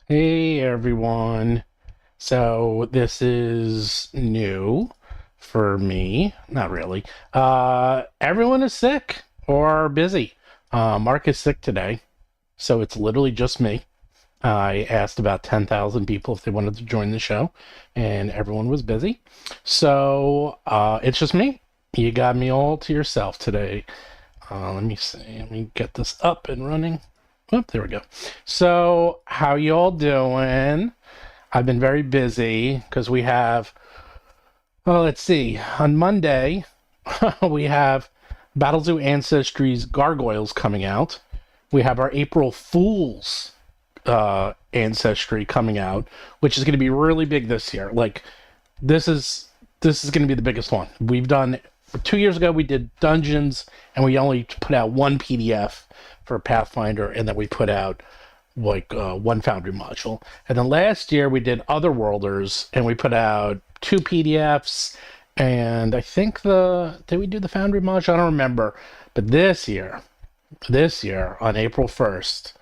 Hey everyone. So this is new for me. Not really. Everyone is sick or busy. Mark is sick today, so it's literally just me. I asked about 10,000 people if they wanted to join the show, and everyone was busy. So it's just me. You got me all to yourself today. Let me see. Let me get this up and running. Oh, there we go. So, how you all doing? I've been very busy because we have, well, let's see. On Monday, we have Battlezoo Ancestry's Gargoyles coming out. We have our April Fools Ancestry coming out, which is going to be really big this year. Like, this is going to be the biggest one. We've done 2 years ago. We did Dungeons, and we only put out one PDF for Pathfinder, and then we put out like one Foundry module. And then last year we did Otherworlders, and we put out two PDFs. And I think did we do the Foundry module? I don't remember. But this year on April 1st,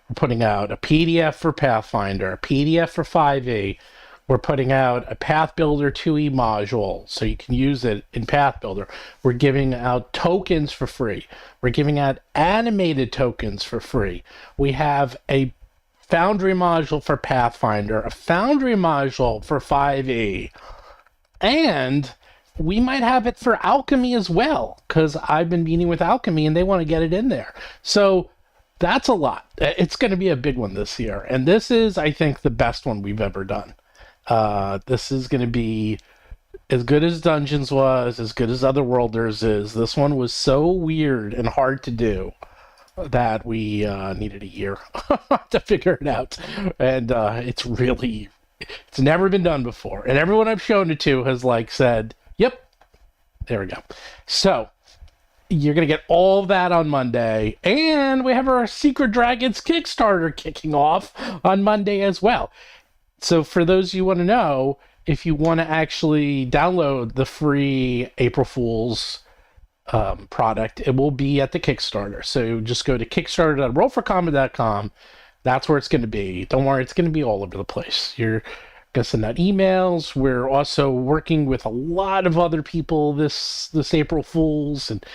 we're putting out a PDF for Pathfinder, a PDF for 5e. We're putting out a Path Builder 2e module so you can use it in Path Builder. We're giving out tokens for free. We're giving out animated tokens for free. We have a Foundry module for Pathfinder, a Foundry module for 5e, and we might have it for Alchemy as well, because I've been meeting with Alchemy and they want to get it in there. So that's a lot. It's going to be a big one this year. And this is, I think, the best one we've ever done. This is going to be as good as Dungeons was, as good as Otherworlders is. This one was so weird and hard to do that we needed a year to figure it out. And it's never been done before. And everyone I've shown it to has said, yep, there we go. So you're going to get all of that on Monday. And we have our Secret Dragons Kickstarter kicking off on Monday as well. So for those of you who want to know, if you want to actually download the free April Fool's product, it will be at the Kickstarter. So just go to kickstarter.rollforcombat.com. That's where it's going to be. Don't worry, it's going to be all over the place. You're going to send out emails. We're also working with a lot of other people this April Fool's, and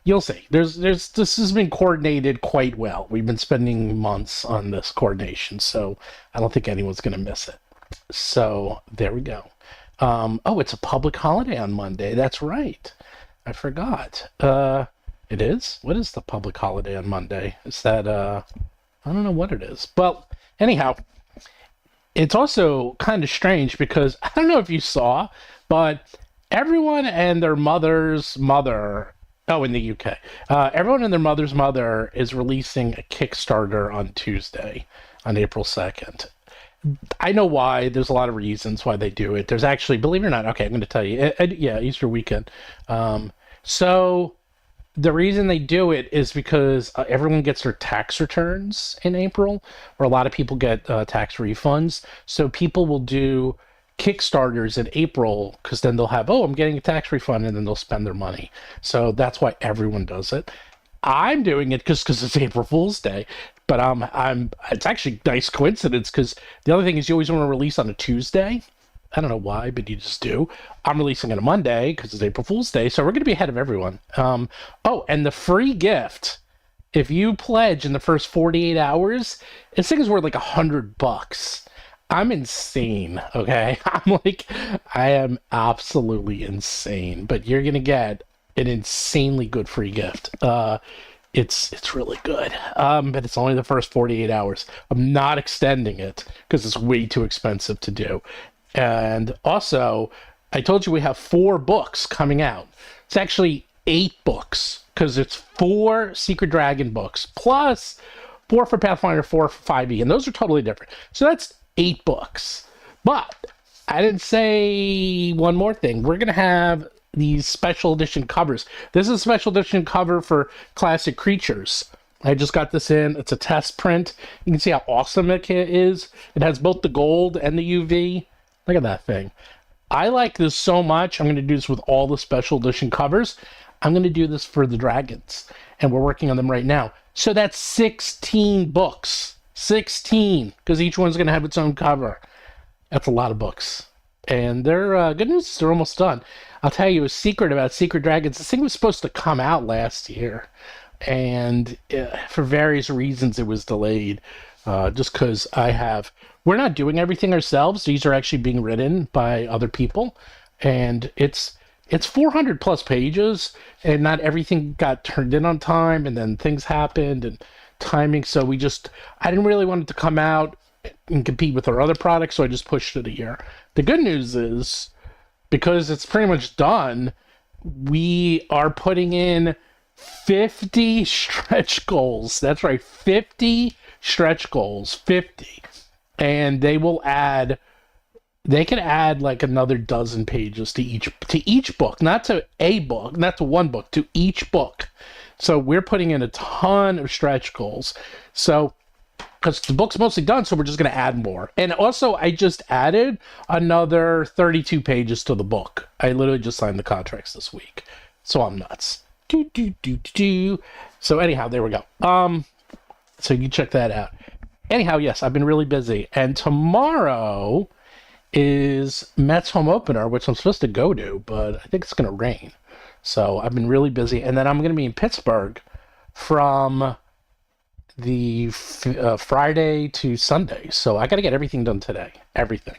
you'll see. This has been coordinated quite well. We've been spending months on this coordination, so I don't think anyone's going to miss it. So there we go. Oh, it's a public holiday on Monday. That's right. I forgot. It is? What is the public holiday on Monday? Is that, I don't know what it is. Well, anyhow, it's also kind of strange because I don't know if you saw, but everyone and their mother's mother. Oh, in the UK. Everyone and their mother's mother is releasing a Kickstarter on Tuesday, on April 2nd. I know why. There's a lot of reasons why they do it. There's actually, believe it or not, okay, I'm going to tell you. Yeah, Easter weekend. So the reason they do it is because everyone gets their tax returns in April, or a lot of people get tax refunds. So people will do Kickstarters in April because then they'll have, oh, I'm getting a tax refund, and then they'll spend their money. So that's why everyone does it. I'm doing it just because it's April Fool's Day, but it's actually a nice coincidence because the other thing is you always want to release on a Tuesday. I don't know why, but you just do. I'm releasing on a Monday because it's April Fool's Day, so we're going to be ahead of everyone. Oh, and the free gift, if you pledge in the first 48 hours, this thing is worth like $100. I'm insane, okay? I am absolutely insane, but you're going to get an insanely good free gift. It's really good, but it's only the first 48 hours. I'm not extending it because it's way too expensive to do. And also, I told you we have 4 books coming out. It's actually 8 books because it's 4 Secret Dragon books plus 4 for Pathfinder, 4 for 5e, and those are totally different. So that's 8 books. But I didn't say one more thing. We're going to have these special edition covers. This is a special edition cover for Classic Creatures. I just got this in. It's a test print. You can see how awesome it is. It has both the gold and the UV. Look at that thing. I like this so much. I'm going to do this with all the special edition covers. I'm going to do this for the dragons, and we're working on them right now. So that's 16 books. 16, because each one's going to have its own cover. That's a lot of books. And they're, good news is they're almost done. I'll tell you a secret about Secret Dragons. This thing was supposed to come out last year. And for various reasons, it was delayed. Just because we're not doing everything ourselves. These are actually being written by other people. And it's 400 plus pages, and not everything got turned in on time, and then things happened and timing. So I didn't really want it to come out and compete with our other products, so I just pushed it a year. The good news is, because it's pretty much done, we are putting in 50 stretch goals. That's right, 50 stretch goals, 50. And they can add like another dozen pages to each book, not to a book, not to one book, to each book. So we're putting in a ton of stretch goals. So, because the book's mostly done, so we're just going to add more. And also, I just added another 32 pages to the book. I literally just signed the contracts this week. So I'm nuts. So anyhow, there we go. So you check that out. Anyhow, yes, I've been really busy. And tomorrow is Mets home opener, which I'm supposed to go to, but I think it's going to rain. So I've been really busy. And then I'm going to be in Pittsburgh from the Friday to Sunday. So I got to get everything done today. Everything.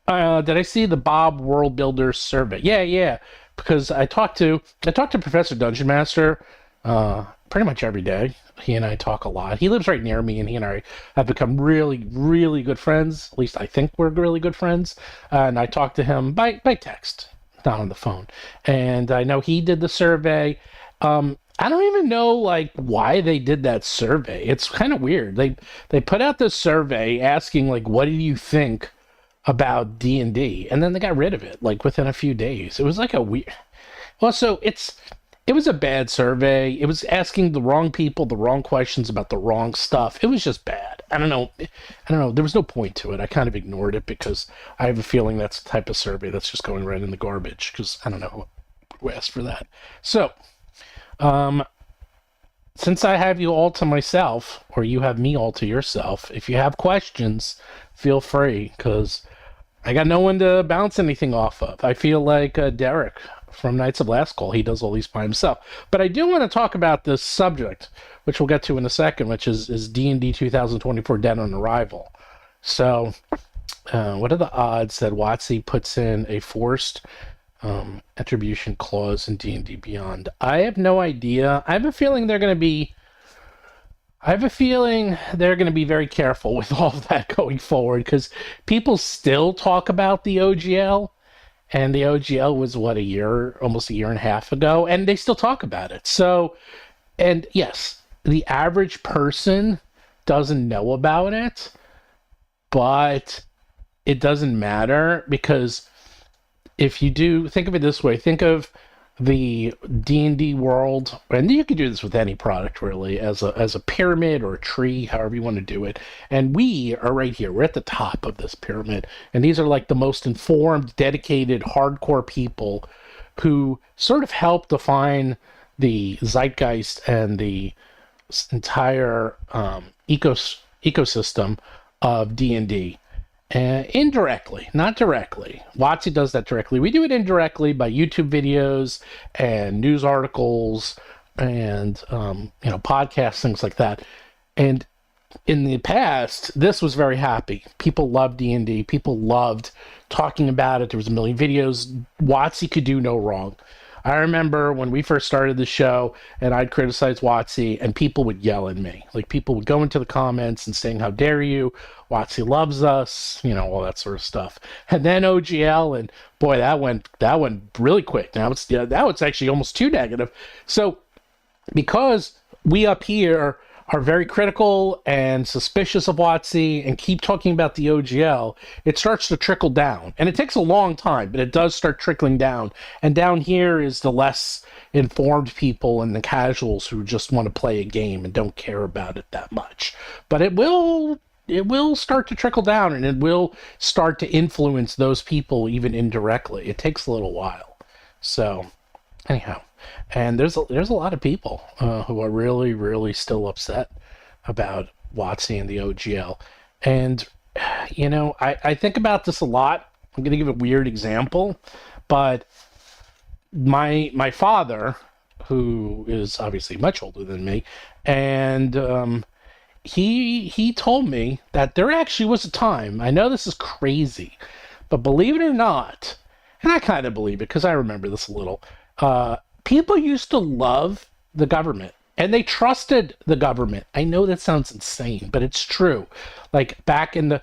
Did I see the Bob World Builder survey? Yeah. Because I talked to Professor Dungeon Master pretty much every day. He and I talk a lot. He lives right near me, and he and I have become really, really good friends. At least I think we're really good friends. And I talked to him by text, not on the phone. And I know he did the survey. I don't even know like why they did that survey. It's kind of weird. They put out this survey asking like, what do you think about D&D? And then they got rid of it like within a few days. It was like a weird. Also, it was a bad survey. It was asking the wrong people the wrong questions about the wrong stuff. It was just bad. I don't know. There was no point to it. I kind of ignored it because I have a feeling that's the type of survey that's just going right in the garbage, because I don't know who asked for that. So, since I have you all to myself, or you have me all to yourself, if you have questions, feel free, because I got no one to bounce anything off of. I feel like Derek from Knights of Last Call. He does all these by himself. But I do want to talk about this subject, which we'll get to in a second, which is D&D 2024 Dead on Arrival. So, what are the odds that WotC puts in a forced attribution clause in D&D Beyond? I have no idea. I have a feeling they're going to be very careful with all of that going forward, because people still talk about the OGL. And the OGL was, almost a year and a half ago, and they still talk about it. So, and yes, the average person doesn't know about it, but it doesn't matter, because if you do, think of it this way, think of the D&D world, and you can do this with any product really, as a pyramid or a tree, however you want to do it. And we are right here. We're at the top of this pyramid, and these are like the most informed, dedicated, hardcore people who sort of help define the zeitgeist and the entire ecosystem of D&D. Indirectly, not directly. WotC does that directly. We do it indirectly by YouTube videos and news articles and podcasts, things like that. And in the past, this was very happy. People loved D&D. People loved talking about it. There was a million videos. WotC could do no wrong. I remember when we first started the show and I'd criticize WotC and people would yell at me. Like, people would go into the comments and saying, how dare you? WotC loves us, all that sort of stuff. And then OGL, and boy, that went really quick. Now it's actually almost too negative. So because we up here are very critical and suspicious of WotC and keep talking about the OGL, it starts to trickle down. And it takes a long time, but it does start trickling down. And down here is the less informed people and the casuals who just want to play a game and don't care about it that much. But it will start to trickle down, and it will start to influence those people even indirectly. It takes a little while. So anyhow, and there's a lot of people who are really, really still upset about WotC and the OGL. And, I think about this a lot. I'm going to give a weird example, but my father, who is obviously much older than me, and he told me that there actually was a time. I know this is crazy, but believe it or not, and I kind of believe it because I remember this a little. People used to love the government and they trusted the government. I know that sounds insane, but it's true. Like back in the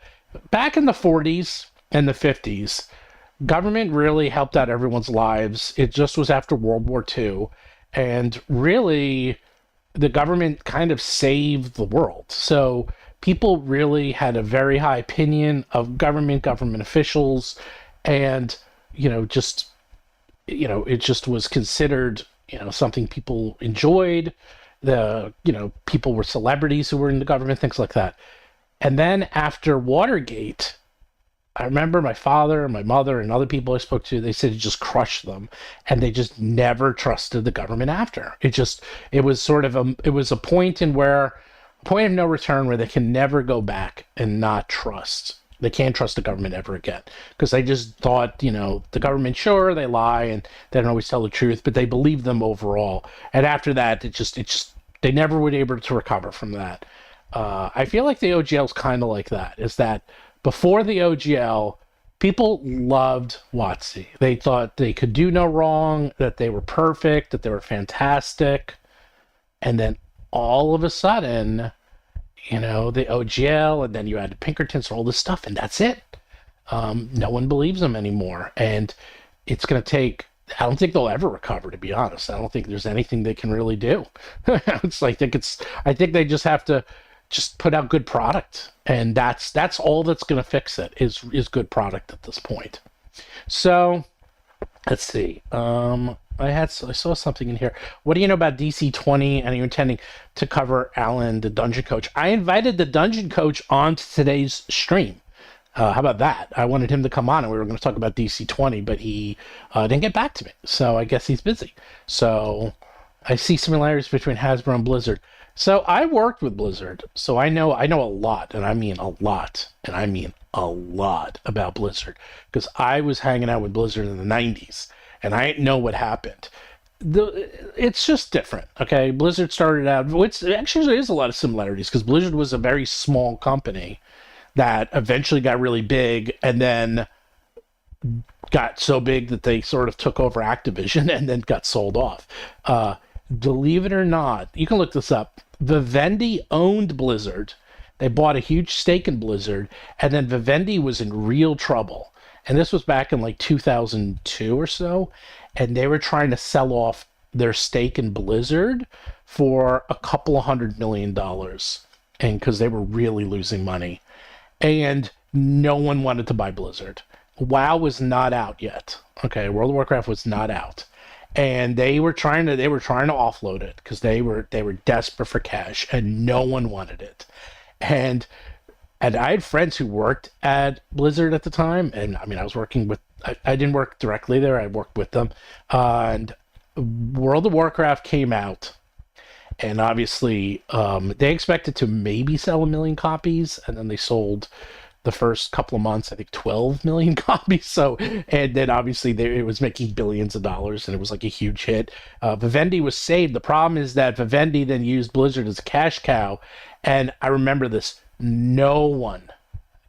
40s and the 50s, government really helped out everyone's lives. It just was after World War II, and really the government kind of saved the world. So people really had a very high opinion of government officials, and it just was considered, something people enjoyed. People were celebrities who were in the government, things like that. And then after Watergate, I remember my father and my mother and other people I spoke to, they said it just crushed them, and they just never trusted the government after. It was a point of no return where they can never go back and not trust. They can't trust the government ever again because they just thought, the government, sure, they lie and they don't always tell the truth, but they believe them overall. And after that, they never were able to recover from that. I feel like the OGL is kind of like that, is that before the OGL, people loved WotC. They thought they could do no wrong, that they were perfect, that they were fantastic. And then all of a sudden, the OGL, and then you add Pinkertons and all this stuff, and that's it. No one believes them anymore. And it's going to take, I don't think they'll ever recover, to be honest. I don't think there's anything they can really do. I think they just have to just put out good product, and that's all that's going to fix it is good product at this point. So let's see. I saw something in here. What do you know about DC-20? And are you intending to cover Alan, the Dungeon Coach? I invited the Dungeon Coach onto today's stream. How about that? I wanted him to come on, and we were going to talk about DC-20, but he didn't get back to me. So I guess he's busy. So I see similarities between Hasbro and Blizzard. So I worked with Blizzard, so I know a lot, and I mean a lot, about Blizzard, because I was hanging out with Blizzard in the 90s, and I know what happened. It's just different, okay? Blizzard started out, which actually there is a lot of similarities, because Blizzard was a very small company that eventually got really big, and then got so big that they sort of took over Activision and then got sold off. Believe it or not, you can look this up. Vivendi owned Blizzard. They bought a huge stake in Blizzard, and then Vivendi was in real trouble. And this was back in like 2002 or so, and they were trying to sell off their stake in Blizzard for a couple of $100 million, and because they were really losing money. And no one wanted to buy Blizzard. WoW was not out yet. Okay, World of Warcraft was not out. And they were trying to offload it because they were desperate for cash, and no one wanted it. And I had friends who worked at Blizzard at the time, and I mean I was working with I didn't work directly there, I worked with them. And World of Warcraft came out, and obviously they expected to maybe sell 1 million copies, and then they sold the first couple of months, I think 12 million copies. So, and then obviously it was making billions of dollars, and it was like a huge hit. Vivendi was saved. The problem is that Vivendi then used Blizzard as a cash cow. And I remember this, no one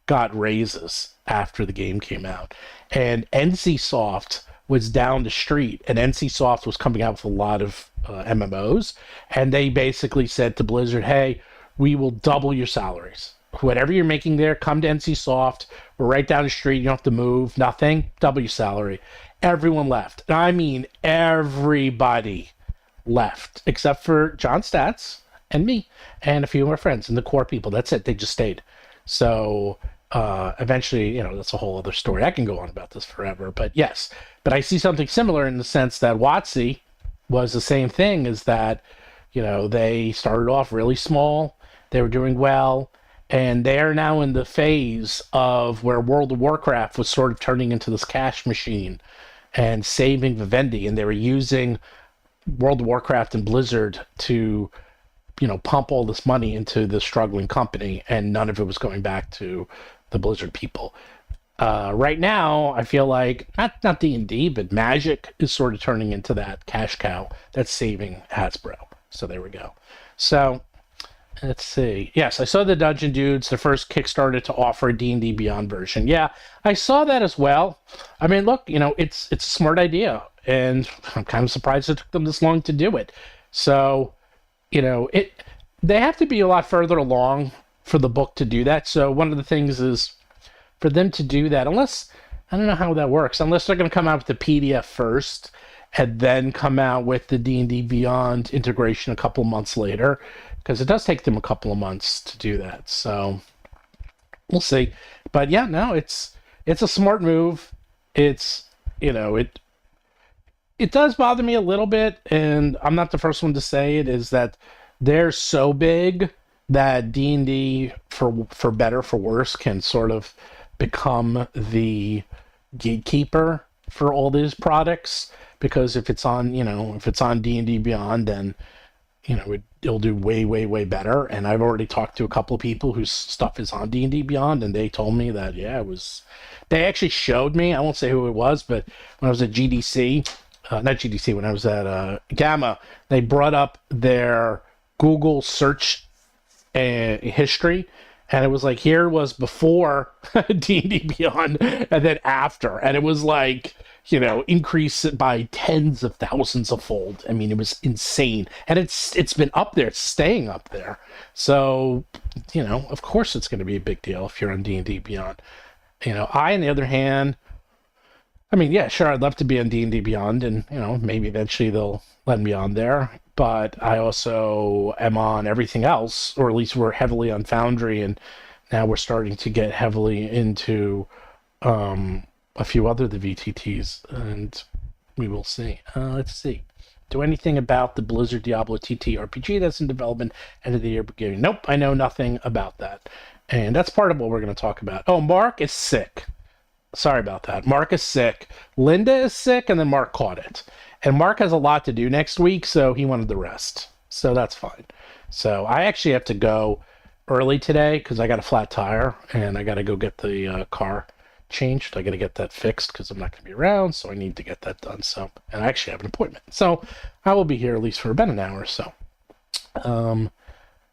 got raises after the game came out. And NCSoft was down the street, and NCSoft was coming out with a lot of MMOs. And they basically said to Blizzard, hey, we will double your salaries. Whatever you're making there, come to NCSoft. We're right down the street. You don't have to move. Nothing. Double your salary. Everyone left. I mean, everybody left, except for John Statz and me and a few of our friends and the core people. That's it. They just stayed. So eventually, that's a whole other story. I can go on about this forever. But yes, but I see something similar in the sense that WotC was the same thing, is that, they started off really small. They were doing well. And they are now in the phase of where World of Warcraft was sort of turning into this cash machine and saving Vivendi. And they were using World of Warcraft and Blizzard to pump all this money into the struggling company, and none of it was going back to the Blizzard people. Right now, I feel like not D&D, but Magic is sort of turning into that cash cow that's saving Hasbro. So there we go. So let's see. Yes, I saw the Dungeon Dudes, the first Kickstarter to offer a D&D Beyond version. Yeah, I saw that as well. I mean, look, it's a smart idea, and I'm kind of surprised it took them this long to do it. So, they have to be a lot further along for the book to do that. So one of the things is for them to do that, unless, I don't know how that works, unless they're going to come out with the PDF first and then come out with the D&D Beyond integration a couple months later, because it does take them a couple of months to do that. So we'll see. But yeah, no, it's a smart move. It's, it does bother me a little bit, and I'm not the first one to say it, is that they're so big that D&D, for better, for worse, can sort of become the gatekeeper for all these products. Because if it's on D&D Beyond, then it'll do way, way, way better. And I've already talked to a couple of people whose stuff is on D&D Beyond, and they told me that, yeah, it was. They actually showed me. I won't say who it was, but when I was at GDC, not GDC, when I was at Gamma, they brought up their Google search history, and it was like, here was before D&D Beyond, and then after, and it was like, increase it by tens of thousands of fold. I mean, it was insane, and it's been up there, it's staying up there. So, of course, it's going to be a big deal if you're on D&D Beyond. I, on the other hand, I mean, yeah, sure, I'd love to be on D&D Beyond, and, maybe eventually they'll let me on there. But I also am on everything else, or at least we're heavily on Foundry, and now we're starting to get heavily into a few other the VTTs, and we will see. Let's see. Do anything about the Blizzard Diablo TTRPG that's in development end of the year beginning? Nope, I know nothing about that. And that's part of what we're going to talk about. Oh, Mark is sick. Sorry about that. Mark is sick. Linda is sick, and then Mark caught it. And Mark has a lot to do next week, so he wanted the rest. So that's fine. So I actually have to go early today because I got a flat tire, and I got to go get the car changed. I got to get that fixed because I'm not going to be around, so I need to get that done. So, and I actually have an appointment. So I will be here at least for about an hour or so.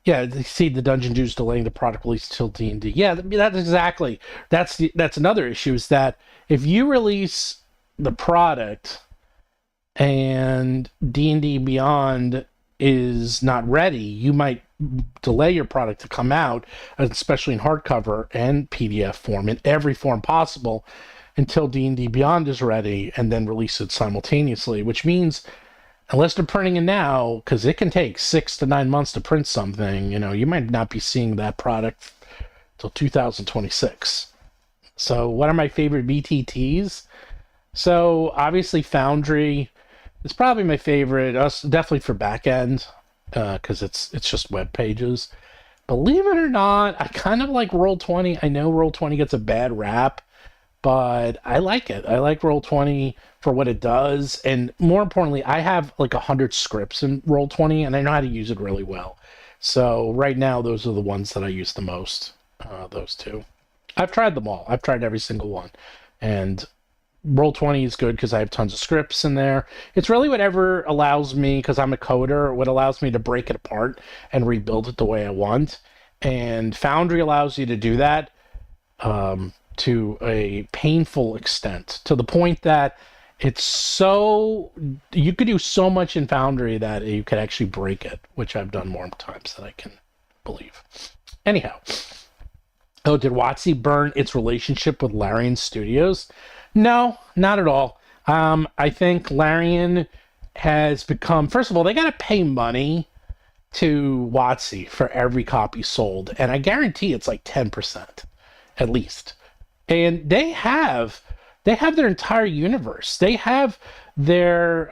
Yeah, you see the Dungeon Dudes delaying the product release till D&D. Yeah, that's exactly. That's another issue, is that if you release the product and D&D Beyond is not ready, you might delay your product to come out, especially in hardcover and PDF form, in every form possible, until D&D Beyond is ready, and then release it simultaneously, which means, unless they're printing it now, because it can take 6 to 9 months to print something, you might not be seeing that product till 2026. So what are my favorite VTTs? So obviously Foundry is probably my favorite, definitely for back end, because it's just web pages. Believe it or not, I kind of like Roll20. I know Roll20 gets a bad rap, but I like it. I like Roll20 for what it does, and more importantly, I have like 100 scripts in Roll20, and I know how to use it really well. So right now, those are the ones that I use the most, those two. I've tried them all. I've tried every single one, and Roll20 is good because I have tons of scripts in there. It's really whatever allows me, because I'm a coder, what allows me to break it apart and rebuild it the way I want. And Foundry allows you to do that to a painful extent, to the point that it's so, you could do so much in Foundry that you could actually break it, which I've done more times than I can believe. Anyhow. Oh, did WotC burn its relationship with Larian Studios? No, not at all. I think Larian has become, first of all, they got to pay money to WotC for every copy sold, and I guarantee it's like 10% at least. And they have their entire universe. They have their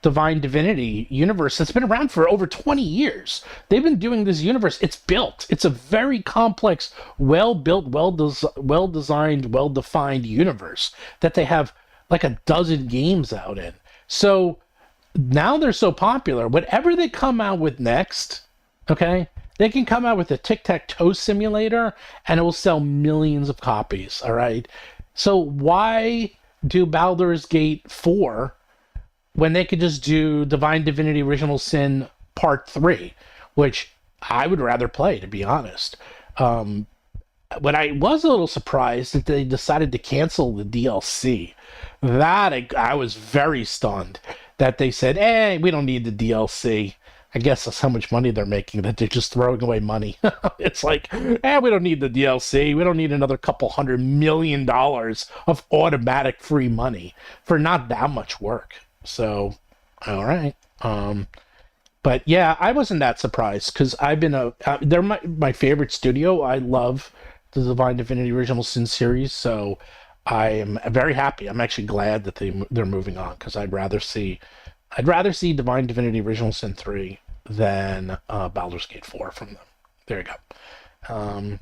Divine Divinity universe that's been around for over 20 years. They've been doing this universe. It's built. It's a very complex, well-built, well-designed, well-defined universe that they have like a dozen games out in. So now they're so popular, whatever they come out with next, Okay? They can come out with a tic-tac-toe simulator and it will sell millions of copies, all right? So why do Baldur's Gate 4 when they could just do Divine Divinity Original Sin Part 3, which I would rather play, to be honest. But I was a little surprised that they decided to cancel the DLC. That I was very stunned that they said, "Hey, we don't need the DLC." I guess that's how much money they're making that they're just throwing away money. It's like, we don't need the DLC. We don't need another couple $100 million of automatic free money for not that much work. So, all right. But yeah, I wasn't that surprised because I've been they're my favorite studio. I love the Divine Divinity Original Sin series, so I am very happy. I'm actually glad that they're moving on because I'd rather see Divine Divinity Original Sin 3 than Baldur's Gate 4 from them. There you go.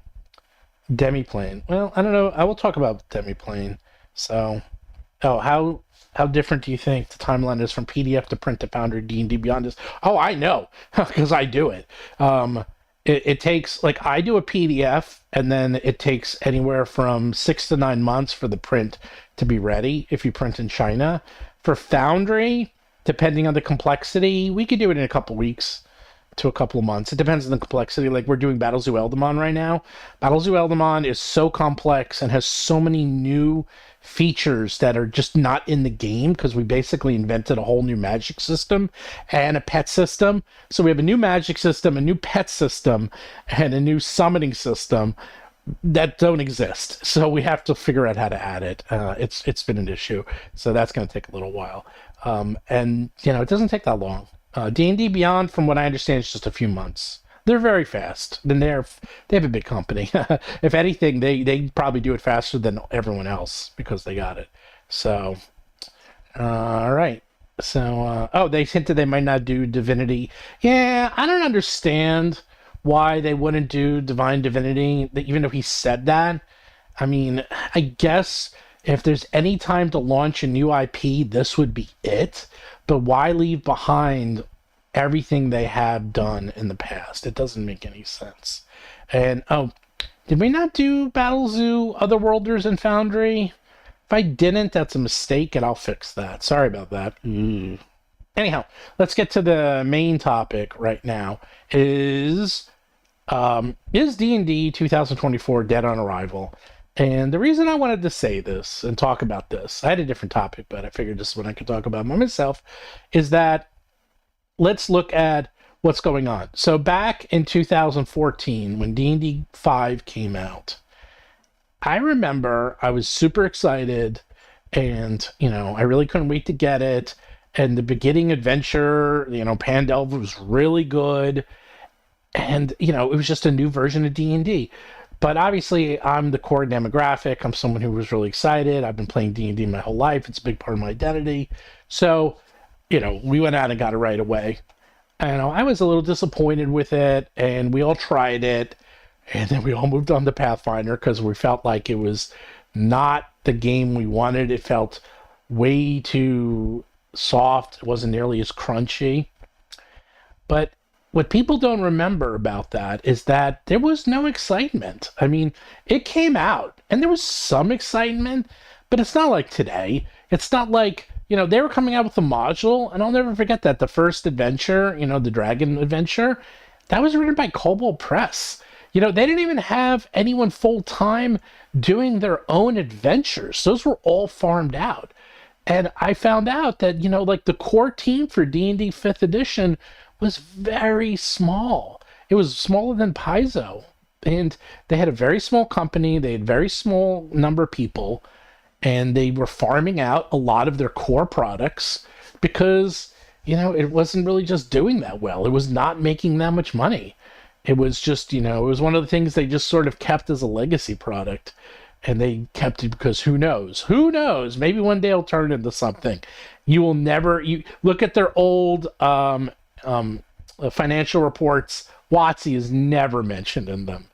Demiplane. Well, I don't know. I will talk about Demiplane. So, how different do you think the timeline is from PDF to print to Foundry D&D Beyond is? Oh, I know because I do it. It takes, like, I do a PDF and then it takes anywhere from 6 to 9 months for the print to be ready if you print in China. For Foundry, depending on the complexity, we could do it in a couple weeks to a couple of months. It depends on the complexity. Like, we're doing Battlezoo Eldamon right now. Battlezoo Eldamon is so complex and has so many new features that are just not in the game because we basically invented a whole new magic system and a pet system. So we have a new magic system, a new pet system, and a new summoning system that don't exist. So we have to figure out how to add it. It's been an issue. So that's going to take a little while. And, it doesn't take that long. D&D Beyond, from what I understand, is just a few months. They're very fast. Then they have a big company. If anything, they probably do it faster than everyone else because they got it. So, all right. So, they hinted they might not do Divinity. Yeah, I don't understand why they wouldn't do Divine Divinity, even though he said that. I mean, I guess if there's any time to launch a new IP, this would be it. But why leave behind everything they have done in the past? It doesn't make any sense. And, did we not do Battlezoo, Otherworlders, and Foundry? If I didn't, that's a mistake, and I'll fix that. Sorry about that. Anyhow, let's get to the main topic right now. Is D&D 2024 dead on arrival? And the reason I wanted to say this and talk about this, I had a different topic, but I figured this is what I could talk about myself, is that let's look at what's going on. So back in 2014, when D&D 5 came out, I remember I was super excited and, I really couldn't wait to get it. And the beginning adventure, Pandelver was really good. And, it was just a new version of D&D. But obviously, I'm the core demographic. I'm someone who was really excited. I've been playing D&D my whole life. It's a big part of my identity. So, we went out and got it right away. And I was a little disappointed with it, and we all tried it. And then we all moved on to Pathfinder because we felt like it was not the game we wanted. It felt way too soft. It wasn't nearly as crunchy. But what people don't remember about that is that there was no excitement. I mean, it came out and there was some excitement, but it's not like today. It's not like, they were coming out with a module, and I'll never forget that the first adventure, the Dragon adventure, that was written by Kobold Press. They didn't even have anyone full-time doing their own adventures. Those were all farmed out. And I found out that, like the core team for D&D 5th edition was very small. It was smaller than Paizo. And they had a very small company. They had very small number of people. And they were farming out a lot of their core products because, it wasn't really just doing that well. It was not making that much money. It was just, it was one of the things they just sort of kept as a legacy product. And they kept it because who knows? Who knows? Maybe one day it'll turn into something. You will never... You look at their old... financial reports. WotC is never mentioned in them.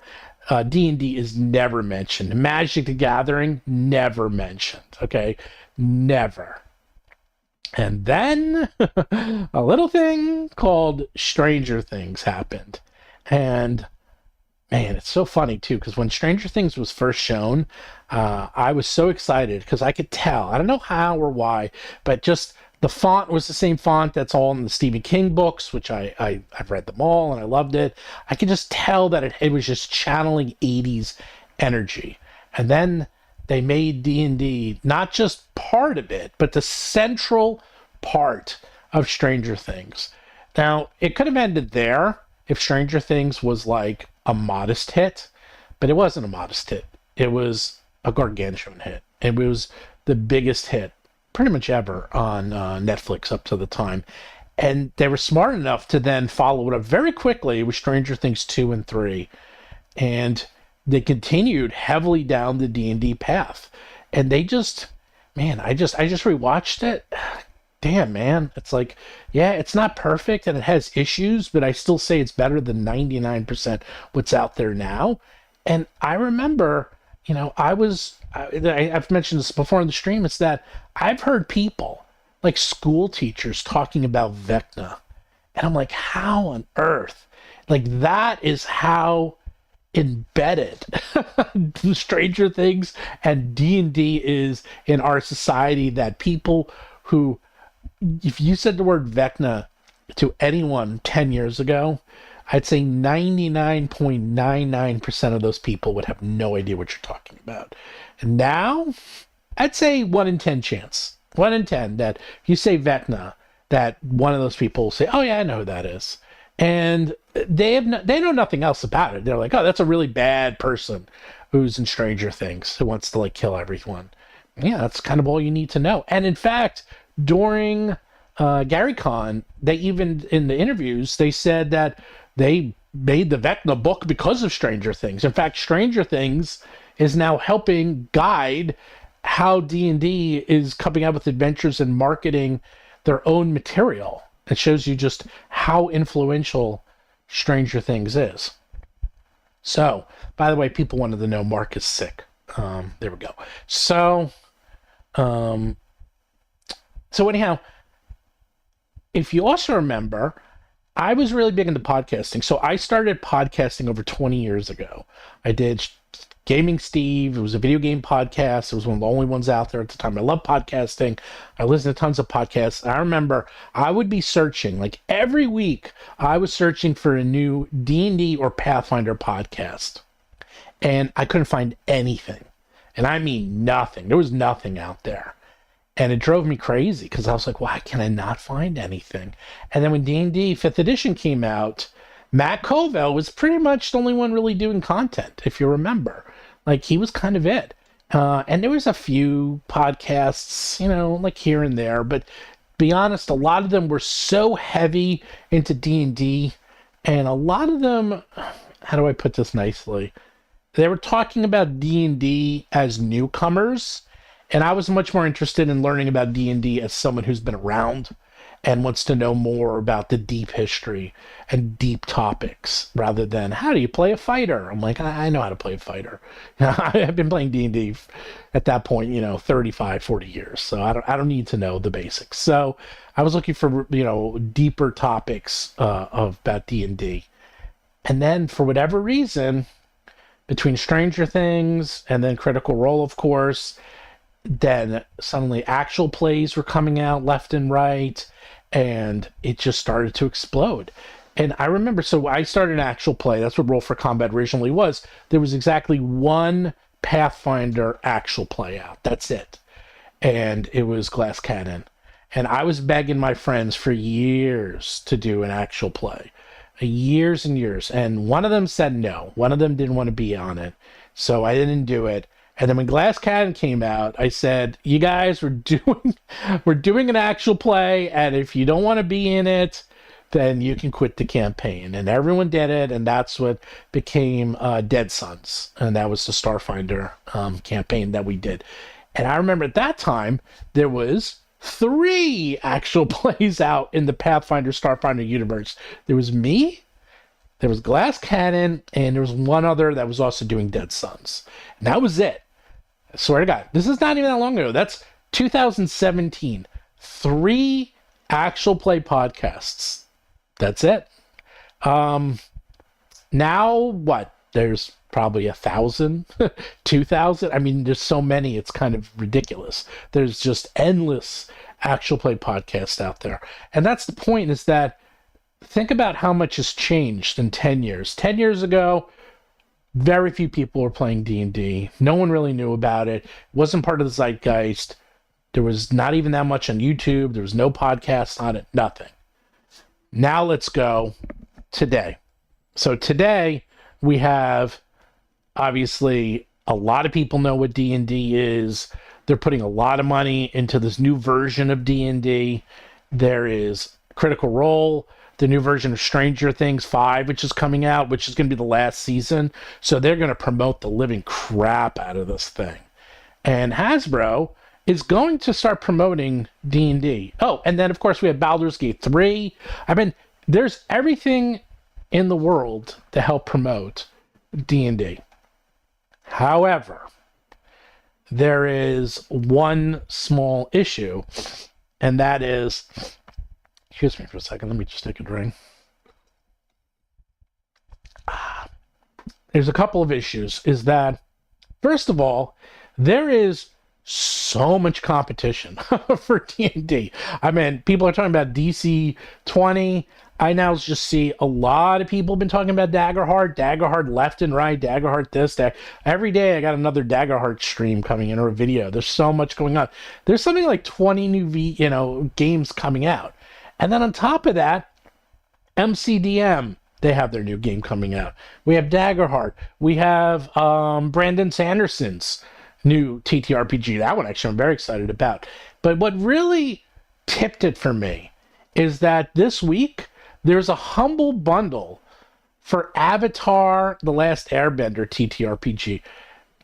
D&D is never mentioned. Magic the Gathering, never mentioned. Okay? Never. And then a little thing called Stranger Things happened. And man, it's so funny too, because when Stranger Things was first shown, I was so excited because I could tell. I don't know how or why, but just the font was the same font that's all in the Stephen King books, which I've read them all and I loved it. I could just tell that it was just channeling 80s energy. And then they made D&D not just part of it, but the central part of Stranger Things. Now, it could have ended there if Stranger Things was like a modest hit, but it wasn't a modest hit. It was a gargantuan hit. It was the biggest hit pretty much ever on Netflix up to the time. And they were smart enough to then follow it up very quickly with Stranger Things 2 and 3. And they continued heavily down the D&D path. And they just, man, I just rewatched it. Damn, man. It's like, yeah, it's not perfect and it has issues, but I still say it's better than 99% what's out there now. And I remember, I've mentioned this before in the stream, it's that I've heard people, like school teachers, talking about Vecna. And I'm like, how on earth? Like, that is how embedded Stranger Things and D&D is in our society, that people who, if you said the word Vecna to anyone 10 years ago, I'd say 99.99% of those people would have no idea what you're talking about. And now, I'd say 1 in 10 chance. 1 in 10 that if you say Vecna, that one of those people will say, oh yeah, I know who that is. And they know nothing else about it. They're like, oh, that's a really bad person who's in Stranger Things, who wants to like kill everyone. Yeah, that's kind of all you need to know. And in fact, during GaryCon, they even, in the interviews, they said that they made the Vecna book because of Stranger Things. In fact, Stranger Things is now helping guide how D&D is coming out with adventures and marketing their own material. It shows you just how influential Stranger Things is. So, by the way, people wanted to know Mark is sick. There we go. So anyhow, if you also remember, I was really big into podcasting. So I started podcasting over 20 years ago. I did Gaming Steve. It was a video game podcast. It was one of the only ones out there at the time. I love podcasting. I listened to tons of podcasts. I remember I would be searching, like every week, I was searching for a new D&D or Pathfinder podcast. And I couldn't find anything. And I mean nothing. There was nothing out there. And it drove me crazy because I was like, why can I not find anything? And then when D&D 5th edition came out, Matt Covell was pretty much the only one really doing content, if you remember. Like, he was kind of it. And there was a few podcasts, like here and there. But be honest, a lot of them were so heavy into D&D. And a lot of them, how do I put this nicely? They were talking about D&D as newcomers. And I was much more interested in learning about D&D as someone who's been around and wants to know more about the deep history and deep topics rather than how do you play a fighter? I'm like, I know how to play a fighter. I've been playing D&D at that point, 35, 40 years. So I don't need to know the basics. So I was looking for, deeper topics about D&D. And then for whatever reason, between Stranger Things and then Critical Role, of course, then suddenly actual plays were coming out left and right, and it just started to explode. And I remember, so I started an actual play. That's what Roll for Combat originally was. There was exactly one Pathfinder actual play out. That's it. And it was Glass Cannon. And I was begging my friends for years to do an actual play. Years and years. And one of them said no. One of them didn't want to be on it. So I didn't do it. And then when Glass Cannon came out, I said, you guys, we're doing an actual play, and if you don't want to be in it, then you can quit the campaign. And everyone did it, and that's what became Dead Sons. And that was the Starfinder campaign that we did. And I remember at that time, there was 3 actual plays out in the Pathfinder Starfinder universe. There was me, there was Glass Cannon, and there was one other that was also doing Dead Sons. And that was it. I swear to God, this is not even that long ago. That's 2017. 3 actual play podcasts. That's it. Now, what? There's probably 1,000, 2,000. I mean, there's so many, it's kind of ridiculous. There's just endless actual play podcasts out there. And that's the point, is that think about how much has changed in 10 years. 10 years ago, very few people were playing D&D. No one really knew about it. It wasn't part of the zeitgeist. There was not even that much on YouTube. There was no podcast on it, nothing. Now let's go today. So today we have, obviously, a lot of people know what D&D is. They're putting a lot of money into this new version of D&D. There is Critical Role, the new version of Stranger Things 5, which is coming out, which is going to be the last season. So they're going to promote the living crap out of this thing. And Hasbro is going to start promoting D&D. Oh, and then, of course, we have Baldur's Gate 3. I mean, there's everything in the world to help promote D&D. However, there is one small issue, and that is, excuse me for a second, let me just take a drink. There's a couple of issues, is that, first of all, there is so much competition for D&D. I mean, people are talking about DC 20. I now just see a lot of people have been talking about Daggerheart left and right, Daggerheart this, that. Every day I got another Daggerheart stream coming in, or a video. There's so much going on. There's something like 20 new games coming out. And then on top of that, MCDM, they have their new game coming out. We have Daggerheart. We have Brandon Sanderson's new TTRPG. That one, actually, I'm very excited about. But what really tipped it for me is that this week, there's a humble bundle for Avatar: The Last Airbender TTRPG.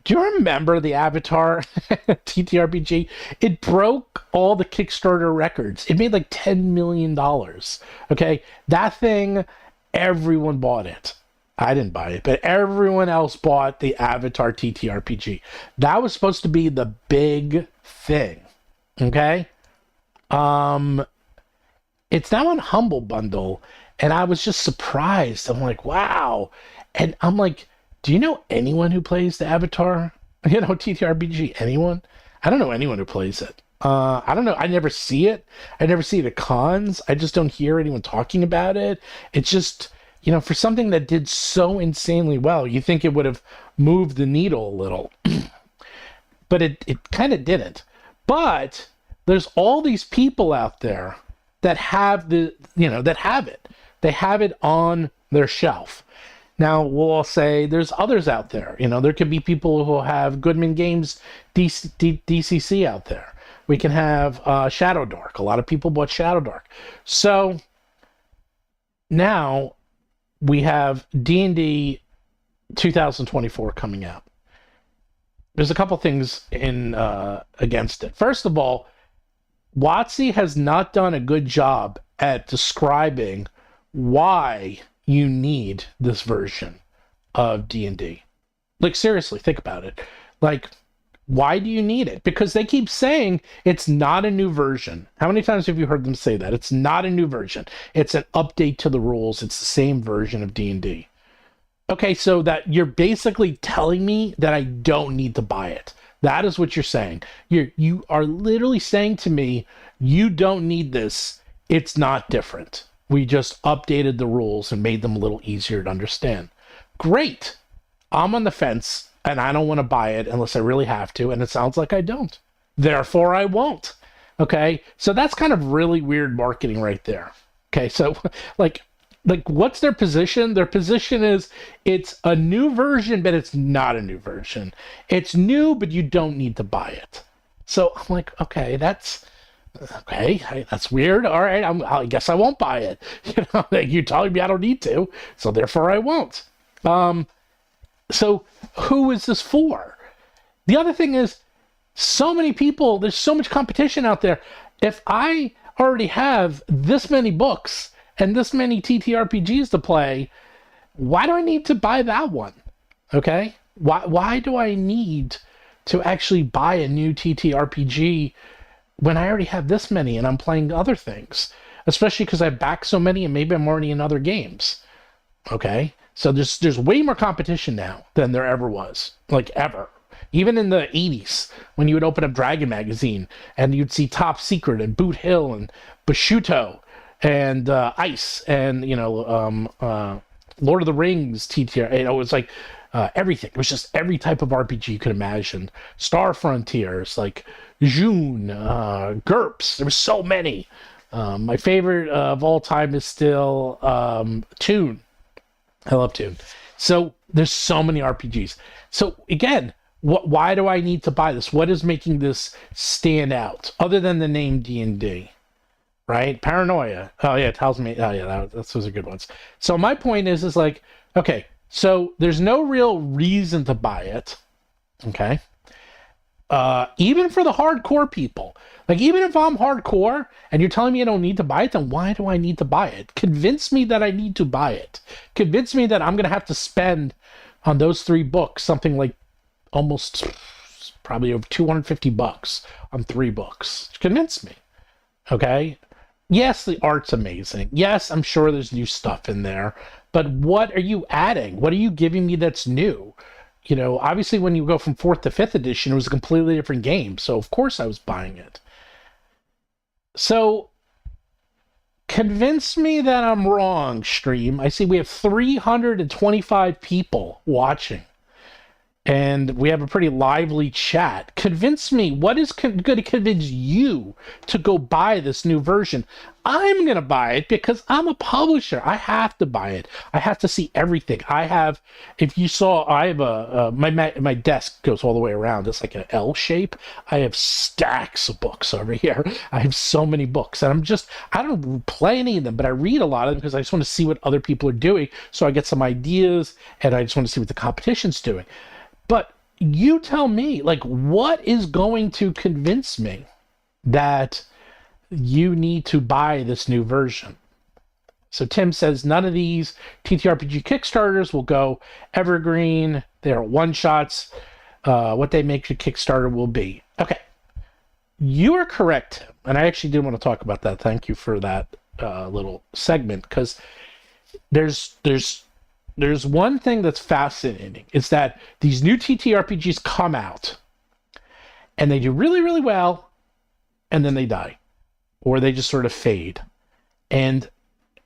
Do you remember the Avatar TTRPG? It broke all the Kickstarter records. It made like $10 million. Okay? That thing, everyone bought it. I didn't buy it, but everyone else bought the Avatar TTRPG. That was supposed to be the big thing. Okay? It's now on Humble Bundle, and I was just surprised. I'm like, wow. And I'm like, do you know anyone who plays the Avatar, TTRPG? Anyone? I don't know anyone who plays it. I don't know. I never see it. I never see it at cons. I just don't hear anyone talking about it. It's just, for something that did so insanely well, you think it would have moved the needle a little. But it kind of didn't. But there's all these people out there that have that have it. They have it on their shelf. Now, we'll all say there's others out there. There could be people who have Goodman Games DCC out there. We can have Shadow Dark. A lot of people bought Shadow Dark. So now we have D&D 2024 coming out. There's a couple things against it. First of all, WotC has not done a good job at describing why you need this version of D&D. Like, seriously, think about it. Like, why do you need it? Because they keep saying it's not a new version. How many times have you heard them say that? It's not a new version. It's an update to the rules. It's the same version of D&D. Okay, so that you're basically telling me that I don't need to buy it. That is what you're saying. You are literally saying to me, you don't need this. It's not different. We just updated the rules and made them a little easier to understand. Great. I'm on the fence, and I don't want to buy it unless I really have to, and it sounds like I don't. Therefore, I won't. Okay? So that's kind of really weird marketing right there. Okay, so like what's their position? Their position is it's a new version, but it's not a new version. It's new, but you don't need to buy it. So I'm like, okay, that's weird. All right, I guess I won't buy it. You're telling me I don't need to, so therefore I won't. So who is this for? The other thing is, so many people, there's so much competition out there. If I already have this many books and this many TTRPGs to play, why do I need to buy that one? Okay? Why do I need to actually buy a new TTRPG when I already have this many and I'm playing other things? Especially because I back so many and maybe I'm already in other games. Okay? So there's way more competition now than there ever was, like ever. Even in the 80s, when you would open up Dragon Magazine and you'd see Top Secret and Boot Hill and Bushuto and Ice and, Lord of the Rings, TTR. It was like everything. It was just every type of RPG you could imagine. Star Frontiers, like June, GURPS. There were so many. My favorite of all time is still Toon. I love Toon. So there's so many RPGs. So again, why do I need to buy this? What is making this stand out other than the name D&D? Right? Paranoia. Oh yeah, it tells me. Oh yeah, those are good ones. So my point is like, okay, so there's no real reason to buy it. Okay. Even for the hardcore people, like even if I'm hardcore and you're telling me I don't need to buy it, then why do I need to buy it? Convince me that I need to buy it. Convince me that I'm going to have to spend on those 3 books something like almost probably over $250 on 3 books. Convince me. Okay. Yes, the art's amazing. Yes, I'm sure there's new stuff in there, but what are you adding? What are you giving me that's new? Obviously when you go from 4th to 5th edition, it was a completely different game. So of course I was buying it. So convince me that I'm wrong, stream. I see we have 325 people watching. And we have a pretty lively chat. Convince me, what is going to convince you to go buy this new version? I'm going to buy it because I'm a publisher. I have to buy it. I have to see everything. If you saw, I have my desk goes all the way around. It's like an L shape. I have stacks of books over here. I have so many books. And I don't play any of them, but I read a lot of them because I just want to see what other people are doing. So I get some ideas and I just want to see what the competition's doing. But you tell me, like, what is going to convince me that you need to buy this new version? So Tim says none of these TTRPG Kickstarters will go evergreen. They are one-shots. What they make your Kickstarter will be. Okay. You are correct, Tim. And I actually did want to talk about that. Thank you for that little segment, because there's one thing that's fascinating. Is that these new TTRPGs come out and they do really, really well, and then they die, or they just sort of fade. And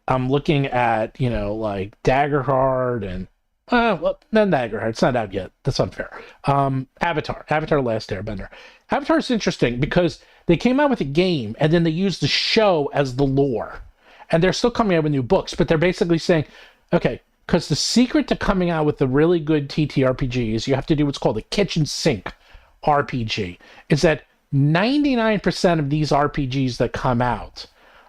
I'm looking at, like Daggerheart and not Daggerheart. It's not out yet. That's unfair. Avatar Last Airbender. Avatar's interesting because they came out with a game and then they used the show as the lore, and they're still coming out with new books, but they're basically saying, okay, because the secret to coming out with a really good TTRPG is you have to do what's called a kitchen sink RPG. Is that 99% of these RPGs that come out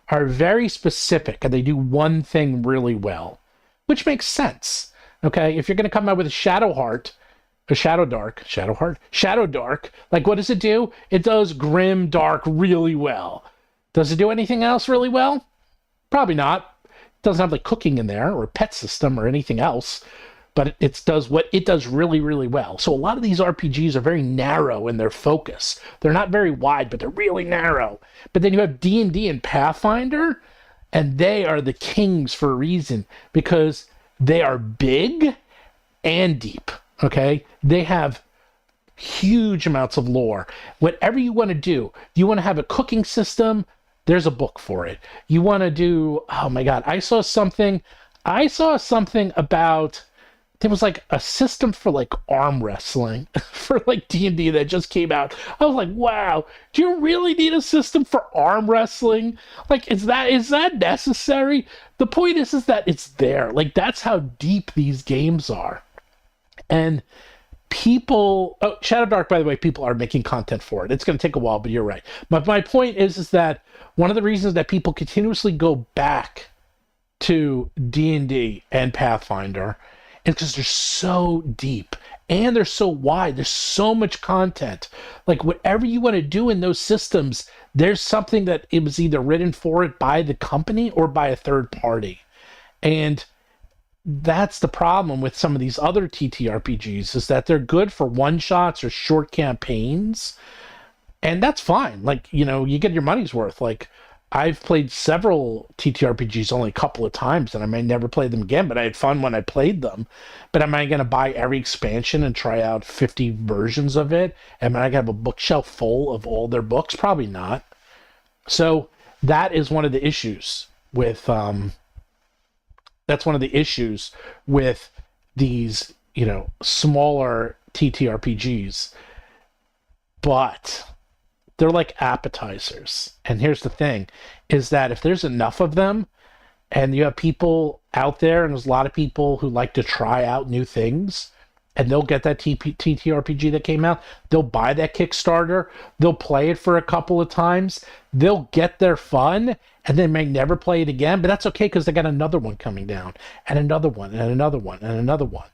are very specific and they do one thing really well, which makes sense. Okay, if you're going to come out with a Shadow Dark, like what does it do? It does grim dark really well. Does it do anything else really well? Probably not. Doesn't have like cooking in there or a pet system or anything else, but it does what it does really, really well. So a lot of these RPGs are very narrow in their focus. They're not very wide, but they're really narrow. But then you have D&D and Pathfinder, and they are the kings for a reason, because they are big and deep. Okay, they have huge amounts of lore. Whatever you want to do, you want to have a cooking system, there's a book for it. You want to do, oh my God, I saw something about, there was like a system for like arm wrestling for like D&D that just came out. I was like, wow, do you really need a system for arm wrestling? Like, is that necessary? The point is that it's there. Like, that's how deep these games are. And people, Shadow Dark, by the way, people are making content for it. It's going to take a while, but you're right. But my point is that one of the reasons that people continuously go back to D&D and Pathfinder is because they're so deep and they're so wide. There's so much content. Like, whatever you want to do in those systems, there's something that it was either written for it by the company or by a third party. And that's the problem with some of these other TTRPGs, is that they're good for one-shots or short campaigns, and that's fine. Like, you get your money's worth. Like, I've played several TTRPGs only a couple of times, and I may never play them again, but I had fun when I played them. But am I going to buy every expansion and try out 50 versions of it? Am I going to have a bookshelf full of all their books? Probably not. So that is one of the issues with that's one of the issues with these, smaller TTRPGs. But they're like appetizers. And here's the thing, is that if there's enough of them and you have people out there, and there's a lot of people who like to try out new things, and they'll get that TTRPG that came out, they'll buy that Kickstarter, they'll play it for a couple of times, they'll get their fun, and they may never play it again, but that's okay because they got another one coming down, and another one, and another one, and another one.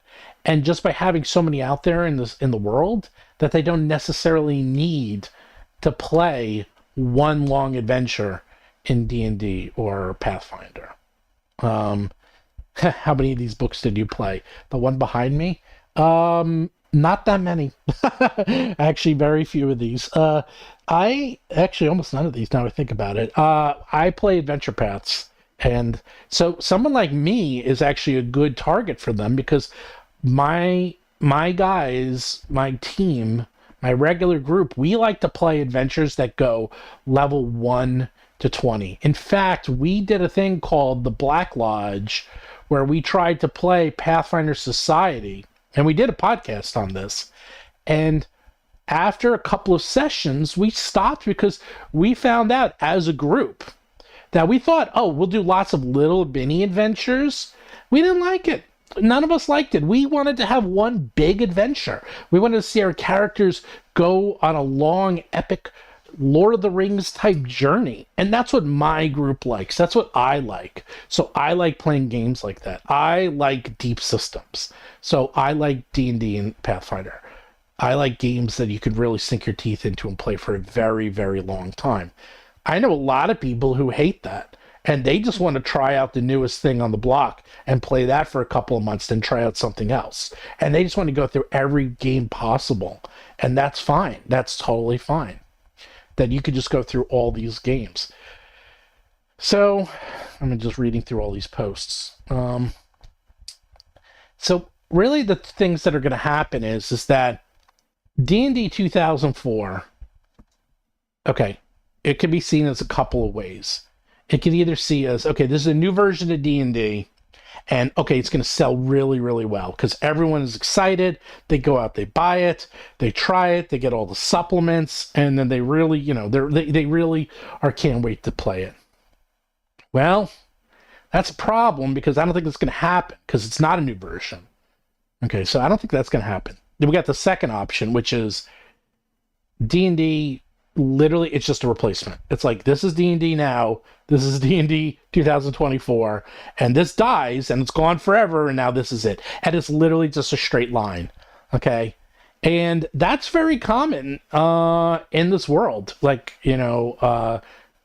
And just by having so many out there in the world, that they don't necessarily need to play one long adventure in D&D or Pathfinder. How many of these books did you play? The one behind me? Not that many. Actually, very few of these. I actually almost none of these now I think about it. I play Adventure Paths, and so someone like me is actually a good target for them because my guys, my team, my regular group, we like to play adventures that go level 1 to 20. In fact, we did a thing called the Black Lodge where we tried to play Pathfinder Society, and we did a podcast on this. And after a couple of sessions, we stopped because we found out as a group that we thought, oh, we'll do lots of little mini adventures. We didn't like it. None of us liked it. We wanted to have one big adventure. We wanted to see our characters go on a long, epic Lord of the Rings type journey. And that's what my group likes. That's what I like. So I like playing games like that. I like deep systems. So I like D&D and Pathfinder. I like games that you could really sink your teeth into and play for a very, very long time. I know a lot of people who hate that. And they just want to try out the newest thing on the block and play that for a couple of months, then try out something else. And they just want to go through every game possible. And that's fine. That's totally fine. That you could just go through all these games. So, I'm just reading through all these posts. So, really the things that are going to happen is that D&D 2004, okay, it can be seen as a couple of ways. It can either see as, okay, this is a new version of D&D, and okay, it's going to sell really, really well because everyone is excited. They go out, they buy it, they try it, they get all the supplements, and then they really, they really can't wait to play it. Well, that's a problem because I don't think it's going to happen because it's not a new version. Okay, so I don't think that's going to happen. Then we got the second option, which is D&D. Literally, it's just a replacement. It's like, this is D&D now, this is D&D 2024, and this dies, and it's gone forever, and now this is it. And it's literally just a straight line, okay? And that's very common in this world. Like,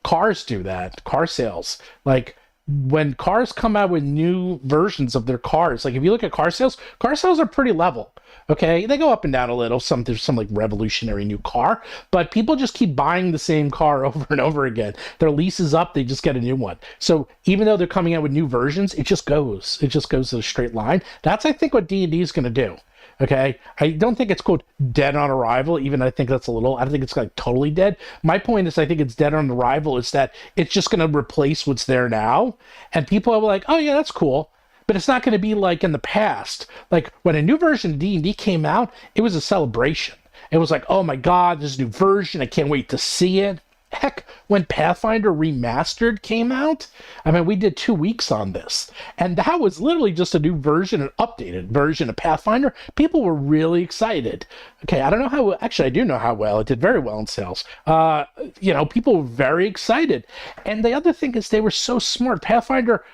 cars do that, car sales. Like, when cars come out with new versions of their cars, like if you look at car sales are pretty level. Okay, they go up and down a little. There's some like revolutionary new car, but people just keep buying the same car over and over again. Their lease is up, they just get a new one. So even though they're coming out with new versions, it just goes to a straight line. That's, I think, what D&D is going to do. Okay, I don't think it's quote dead on arrival. Even I think that's I don't think it's like totally dead. My point is, I think it's dead on arrival. Is that it's just going to replace what's there now, and people are like, oh yeah, that's cool. But it's not going to be like in the past. Like when a new version of D&D came out, it was a celebration. It was like, oh my God, there's a new version. I can't wait to see it. Heck, when Pathfinder Remastered came out, I mean, we did 2 weeks on this. And that was literally just a new version, an updated version of Pathfinder. People were really excited. Okay, I don't know how, actually, I do know how well. It did very well in sales. People were very excited. And the other thing is they were so smart. Pathfinder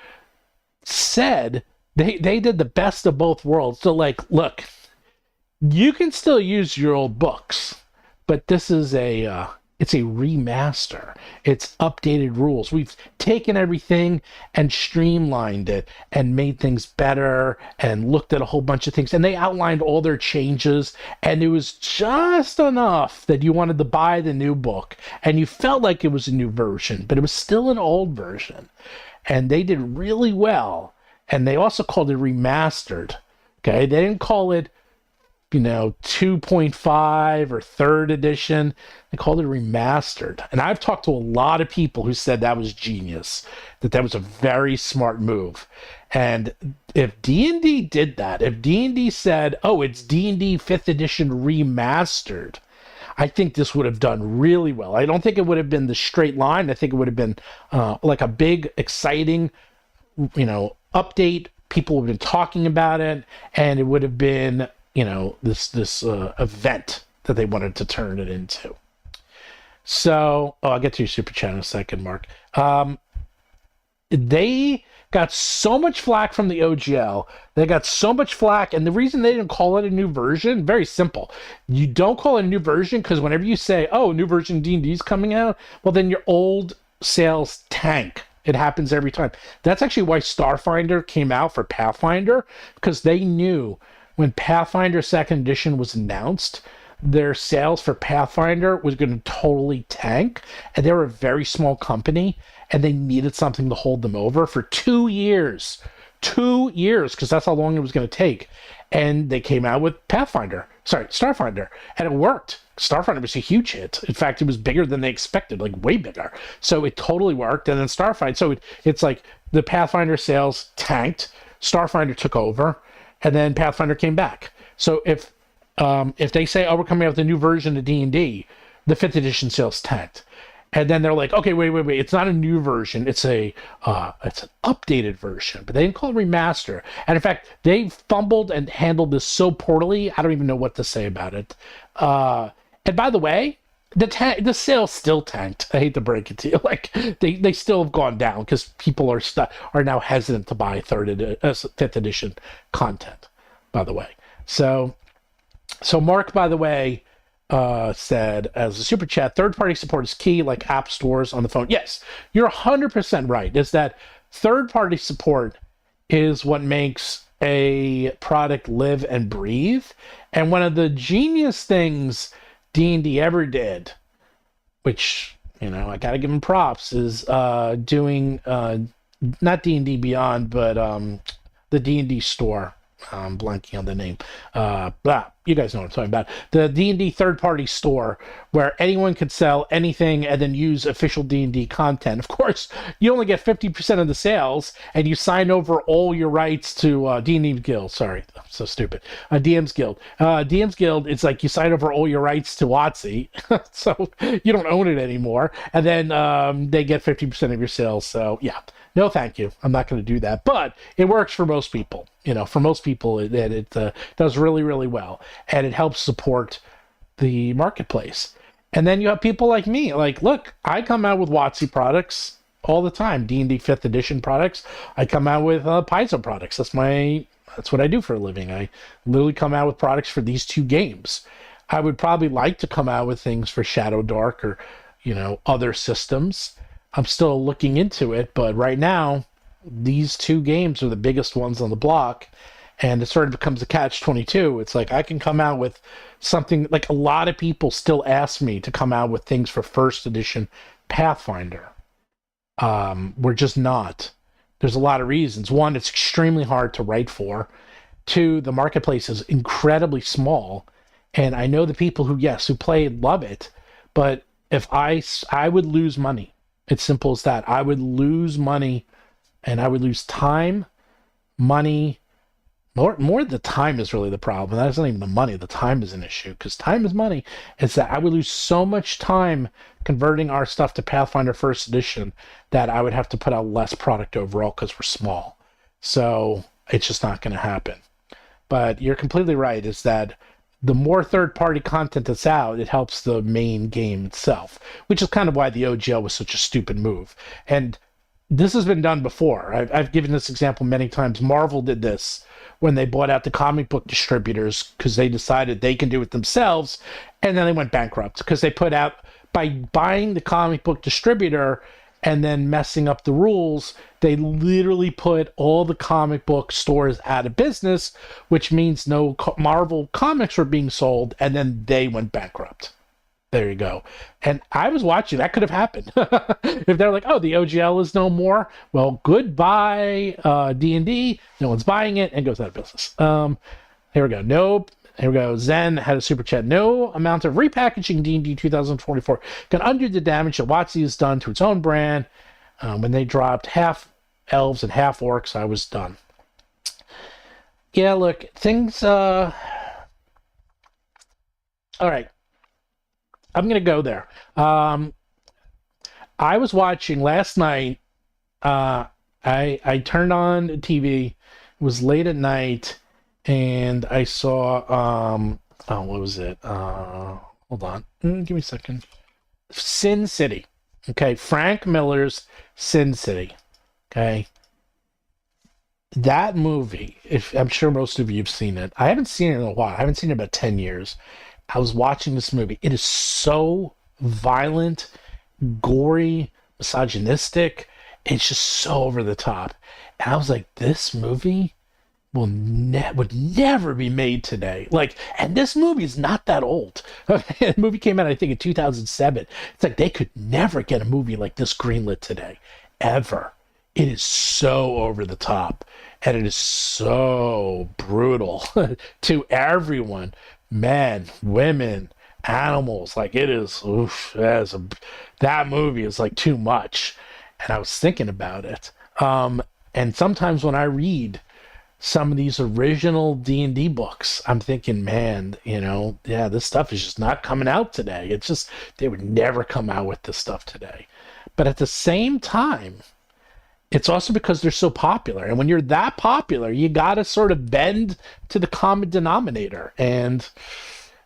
said they did the best of both worlds. So like, look, you can still use your old books, but this is a It's a remaster. It's updated rules. We've taken everything and streamlined it and made things better and looked at a whole bunch of things. And they outlined all their changes. And it was just enough that you wanted to buy the new book. And you felt like it was a new version, but it was still an old version. And they did really well. And they also called it remastered. Okay. They didn't call it 2.5 or third edition. They called it remastered. And I've talked to a lot of people who said that was genius, that was a very smart move. And if D&D did that, if D&D said, oh, it's D&D 5th edition remastered, I think this would have done really well. I don't think it would have been the straight line. I think it would have been like a big, exciting, update. People would have been talking about it, and it would have been this event that they wanted to turn it into. So, I'll get to your super chat in a second, Mark. They got so much flack from the OGL. They got so much flack, and the reason they didn't call it a new version, very simple. You don't call it a new version because whenever you say, oh, new version D&D is coming out, well, then your old sales tank. It happens every time. That's actually why Starfinder came out for Pathfinder, because they knew when Pathfinder 2nd edition was announced, their sales for Pathfinder was going to totally tank. And they were a very small company, and they needed something to hold them over for 2 years. 2 years, because that's how long it was going to take. And they came out with Starfinder. And it worked. Starfinder was a huge hit. In fact, it was bigger than they expected, like way bigger. So it totally worked. And then Starfinder, so it's like the Pathfinder sales tanked. Starfinder took over. And then Pathfinder came back. So if they say, oh, we're coming out with a new version of D&D, the 5th edition sales tanked. And then they're like, okay, wait. It's not a new version. It's an updated version. But they didn't call it remaster. And in fact, they fumbled and handled this so poorly, I don't even know what to say about it. And by the way, the sales still tanked. I hate to break it to you. Like they still have gone down because people are now hesitant to buy 5th edition content. By the way, so Mark, by the way, said as a super chat, third-party support is key, like app stores on the phone. Yes, you're 100% right. Is that third-party support is what makes a product live and breathe. And one of the genius things D&D ever did, which, I gotta give them props, is doing not D&D Beyond, but the D&D store. I'm blanking on the name. You guys know what I'm talking about. The D&D third-party store where anyone could sell anything and then use official D&D content. Of course, you only get 50% of the sales, and you sign over all your rights to D&D Guild. Sorry, I'm so stupid. DM's Guild. DM's Guild, it's like you sign over all your rights to WotC, so you don't own it anymore. And then they get 50% of your sales. So, yeah. No, thank you. I'm not going to do that. But it works for most people. For most people, it does really, really well. And it helps support the marketplace. And then you have people like me. Like, look, I come out with WotC products all the time. D&D 5th edition products. I come out with Paizo products. That's what I do for a living. I literally come out with products for these two games. I would probably like to come out with things for Shadow Dark or, other systems. I'm still looking into it, but right now, these two games are the biggest ones on the block, and it sort of becomes a catch-22. It's like I can come out with something, like a lot of people still ask me to come out with things for first edition Pathfinder. We're just not. There's a lot of reasons. One, it's extremely hard to write for. Two, the marketplace is incredibly small, and I know the people who play love it, but if I would lose money. It's simple as that. I would lose money, and I would lose time, money. More the time is really the problem. That's not even the money. The time is an issue, because time is money. It's that I would lose so much time converting our stuff to Pathfinder First Edition that I would have to put out less product overall because we're small. So it's just not going to happen. But you're completely right, is that the more third-party content that's out, it helps the main game itself, which is kind of why the OGL was such a stupid move. And this has been done before. I've given this example many times. Marvel did this when they bought out the comic book distributors because they decided they can do it themselves, and then they went bankrupt because they put out by buying the comic book distributor and then messing up the rules, they literally put all the comic book stores out of business, which means no Marvel comics were being sold, and then they went bankrupt. There you go. And I was watching. That could have happened. If they're like, oh, the OGL is no more, well, goodbye, D&D. No one's buying it, and goes out of business. Here we go. Nope. Here we go. Zen had a super chat. No amount of repackaging D&D 2024 can undo the damage that WotC has done to its own brand. When they dropped half elves and half orcs, I was done. Yeah, look, things... All right. I'm going to go there. I was watching last night. I turned on the TV. It was late at night. And I saw, what was it? Hold on. Give me a second. Sin City. Okay. Frank Miller's Sin City. Okay. That movie, I'm sure most of you have seen it. I haven't seen it in a while. I haven't seen it in about 10 years. I was watching this movie. It is so violent, gory, misogynistic. It's just so over the top. And I was like, this movie would never be made today. Like, and this movie is not that old. The movie came out, I think, in 2007. It's like they could never get a movie like this greenlit today, ever. It is so over the top, and it is so brutal to everyone, men, women, animals. Like, it is, that movie is like too much. And I was thinking about it. And sometimes when I read some of these original D&D books, I'm thinking, man, this stuff is just not coming out today. It's just, they would never come out with this stuff today. But at the same time, it's also because they're so popular. And when you're that popular, you got to sort of bend to the common denominator. And,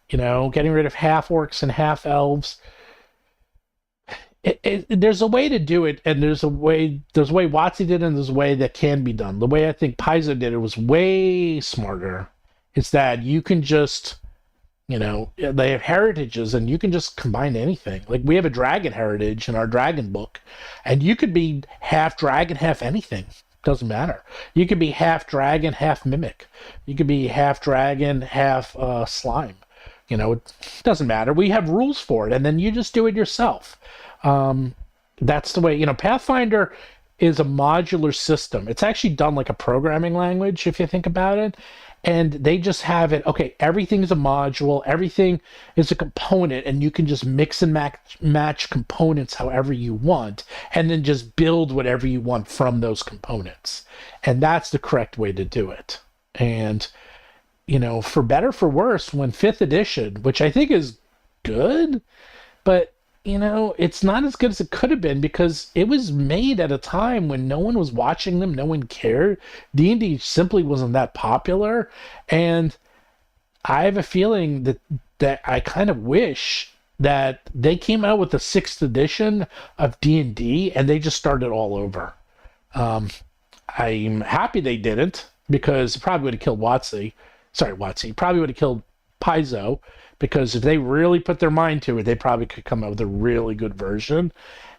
getting rid of half orcs and half elves, there's a way to do it, and there's a way WotC did it, and there's a way that can be done. The way I think Paizo did it was way smarter. It's that you can just, they have heritages, and you can just combine anything. Like, we have a dragon heritage in our dragon book, and you could be half dragon, half anything. Doesn't matter. You could be half dragon, half mimic. You could be half dragon, half slime. It doesn't matter. We have rules for it, and then you just do it yourself. That's the way, Pathfinder is a modular system. It's actually done like a programming language, if you think about it. And they just have it, okay, everything is a module, everything is a component, and you can just mix and match components however you want, and then just build whatever you want from those components. And that's the correct way to do it. And, for better, for worse, when 5th edition, which I think is good, but it's not as good as it could have been because it was made at a time when no one was watching them, no one cared. D&D simply wasn't that popular, and I have a feeling that I kind of wish that they came out with the 6th edition of D&D and they just started all over. I'm happy they didn't, because it probably would have killed WotC. Sorry, WotC. Probably would have killed Paizo, because if they really put their mind to it, they probably could come up with a really good version.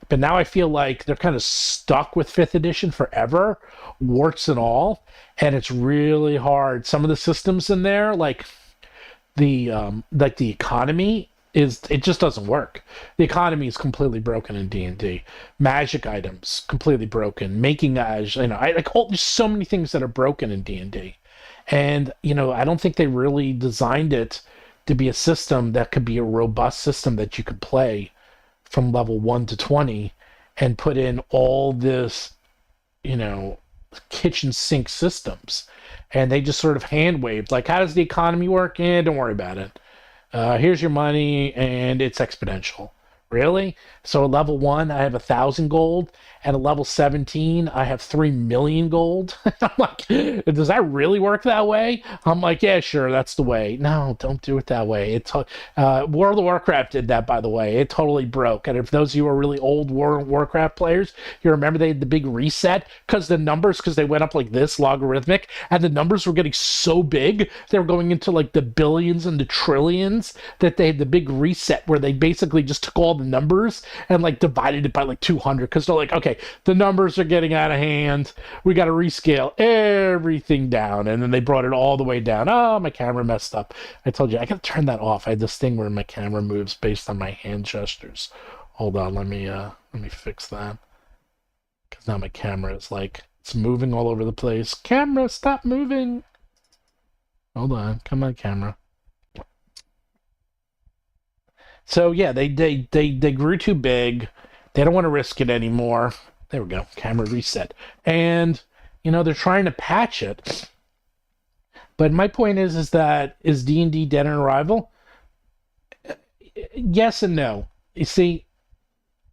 But now I feel like they're kind of stuck with 5th edition forever, warts and all, and it's really hard. Some of the systems in there, like the economy, it just doesn't work. The economy is completely broken in D&D. Magic items completely broken. Making there's so many things that are broken in D&D, and I don't think they really designed it to be a system that could be a robust system that you could play from level 1 to 20 and put in all this, kitchen sink systems. And they just sort of hand waved, like, how does the economy work? Don't worry about it. Here's your money, and it's exponential. Really? So at level 1, I have 1,000 gold, and at level 17, I have 3 million gold. I'm like, does that really work that way? I'm like, yeah, sure, that's the way. No, don't do it that way. World of Warcraft did that, by the way. It totally broke. And if those of you are really old World of Warcraft players, you remember they had the big reset because they went up like this, logarithmic, and the numbers were getting so big, they were going into like the billions and the trillions, that they had the big reset where they basically just took all the numbers and like divided it by like 200 because they're like, okay, the numbers are getting out of hand. We got to rescale everything down. And then they brought it all the way down. Oh, my camera messed up. I told you, I got to turn that off. I had this thing where my camera moves based on my hand gestures. Hold on, let me fix that. Because now my camera is like, it's moving all over the place. Camera, stop moving. Hold on, come on, camera. So yeah, they grew too big. They don't want to risk it anymore. There we go, camera reset. And you know, they're trying to patch it. But my point is that is D&D dead on arrival? Yes and no. You see,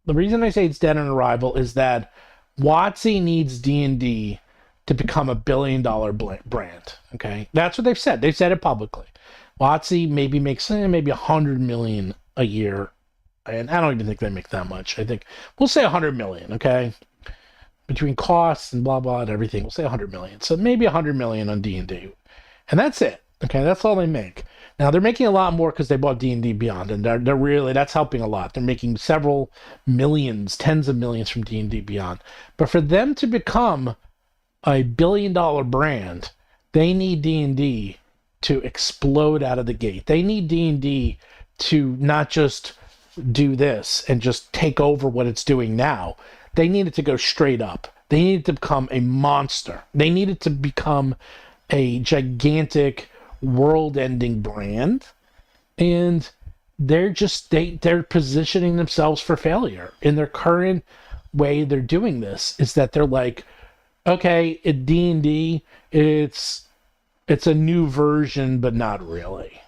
the reason I say it's dead on arrival is that WotC needs D&D to become $1 billion brand. Okay, that's what they've said. They've said it publicly. WotC maybe makes maybe 100 million a year, and I don't even think they make that much. I think we'll say 100 million. Okay, between costs and blah blah and everything, we'll say 100 million. So maybe 100 million on D&D, and that's it. Okay, that's all they make. Now they're making a lot more because they bought D&D Beyond, and they're really, that's helping a lot. They're making several millions, tens of millions from D&D Beyond. But for them to become a $1 billion brand, they need D&D to explode out of the gate. They need D&D to not just do this and just take over what it's doing now. They need it to go straight up. They need it to become a monster. They need it to become a gigantic world-ending brand, and they're positioning themselves for failure. In their current way they're doing this is that they're like, okay, at D&D it's a new version, but not really.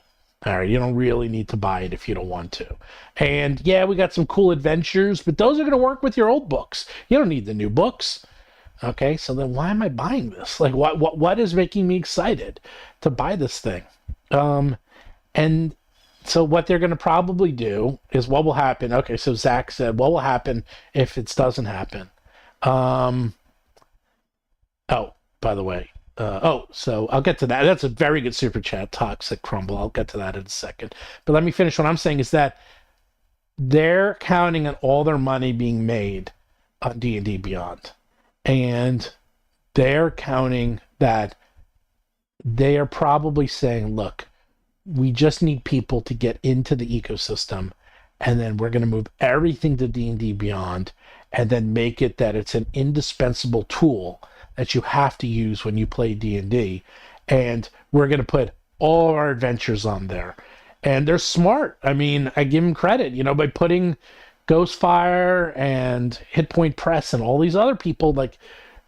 All right, you don't really need to buy it if you don't want to. And yeah, we got some cool adventures, but those are going to work with your old books. You don't need the new books. Okay, so then why am I buying this? Like, what is making me excited to buy this thing? And so what they're going to probably do is what will happen. Okay, so Zach said, what will happen if it doesn't happen? Oh, by the way. So I'll get to that. That's a very good super chat, Toxic Crumble. I'll get to that in a second. But let me finish. What I'm saying is that they're counting on all their money being made on D&D Beyond. And they're counting that they are probably saying, look, we just need people to get into the ecosystem, and then we're going to move everything to D&D Beyond, and then make it that it's an indispensable tool that you have to use when you play D&D. And we're going to put all our adventures on there. And they're smart. I mean, I give them credit, by putting Ghostfire and Hit Point Press and all these other people, like,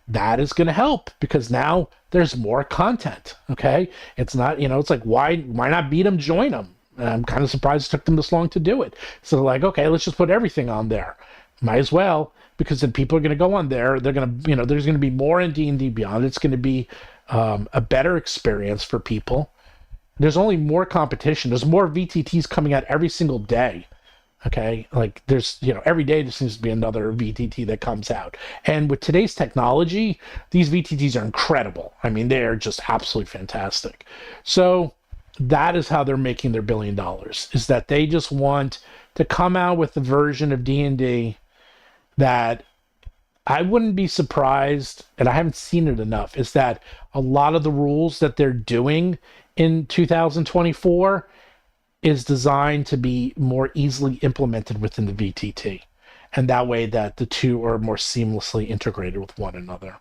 that is going to help because now there's more content. Okay, it's not, it's like, why not beat them, join them? And I'm kind of surprised it took them this long to do it. So they're like, okay, let's just put everything on there. Might as well, because then people are going to go on there. They're going to, there's going to be more in D&D Beyond. It's going to be a better experience for people. There's only more competition. There's more VTTs coming out every single day. Okay, like there's, every day there seems to be another VTT that comes out. And with today's technology, these VTTs are incredible. I mean, they're just absolutely fantastic. So that is how they're making their $1 billion, is that they just want to come out with a version of D&D that I wouldn't be surprised, and I haven't seen it enough, is that a lot of the rules that they're doing in 2024 is designed to be more easily implemented within the VTT. And that way that the two are more seamlessly integrated with one another.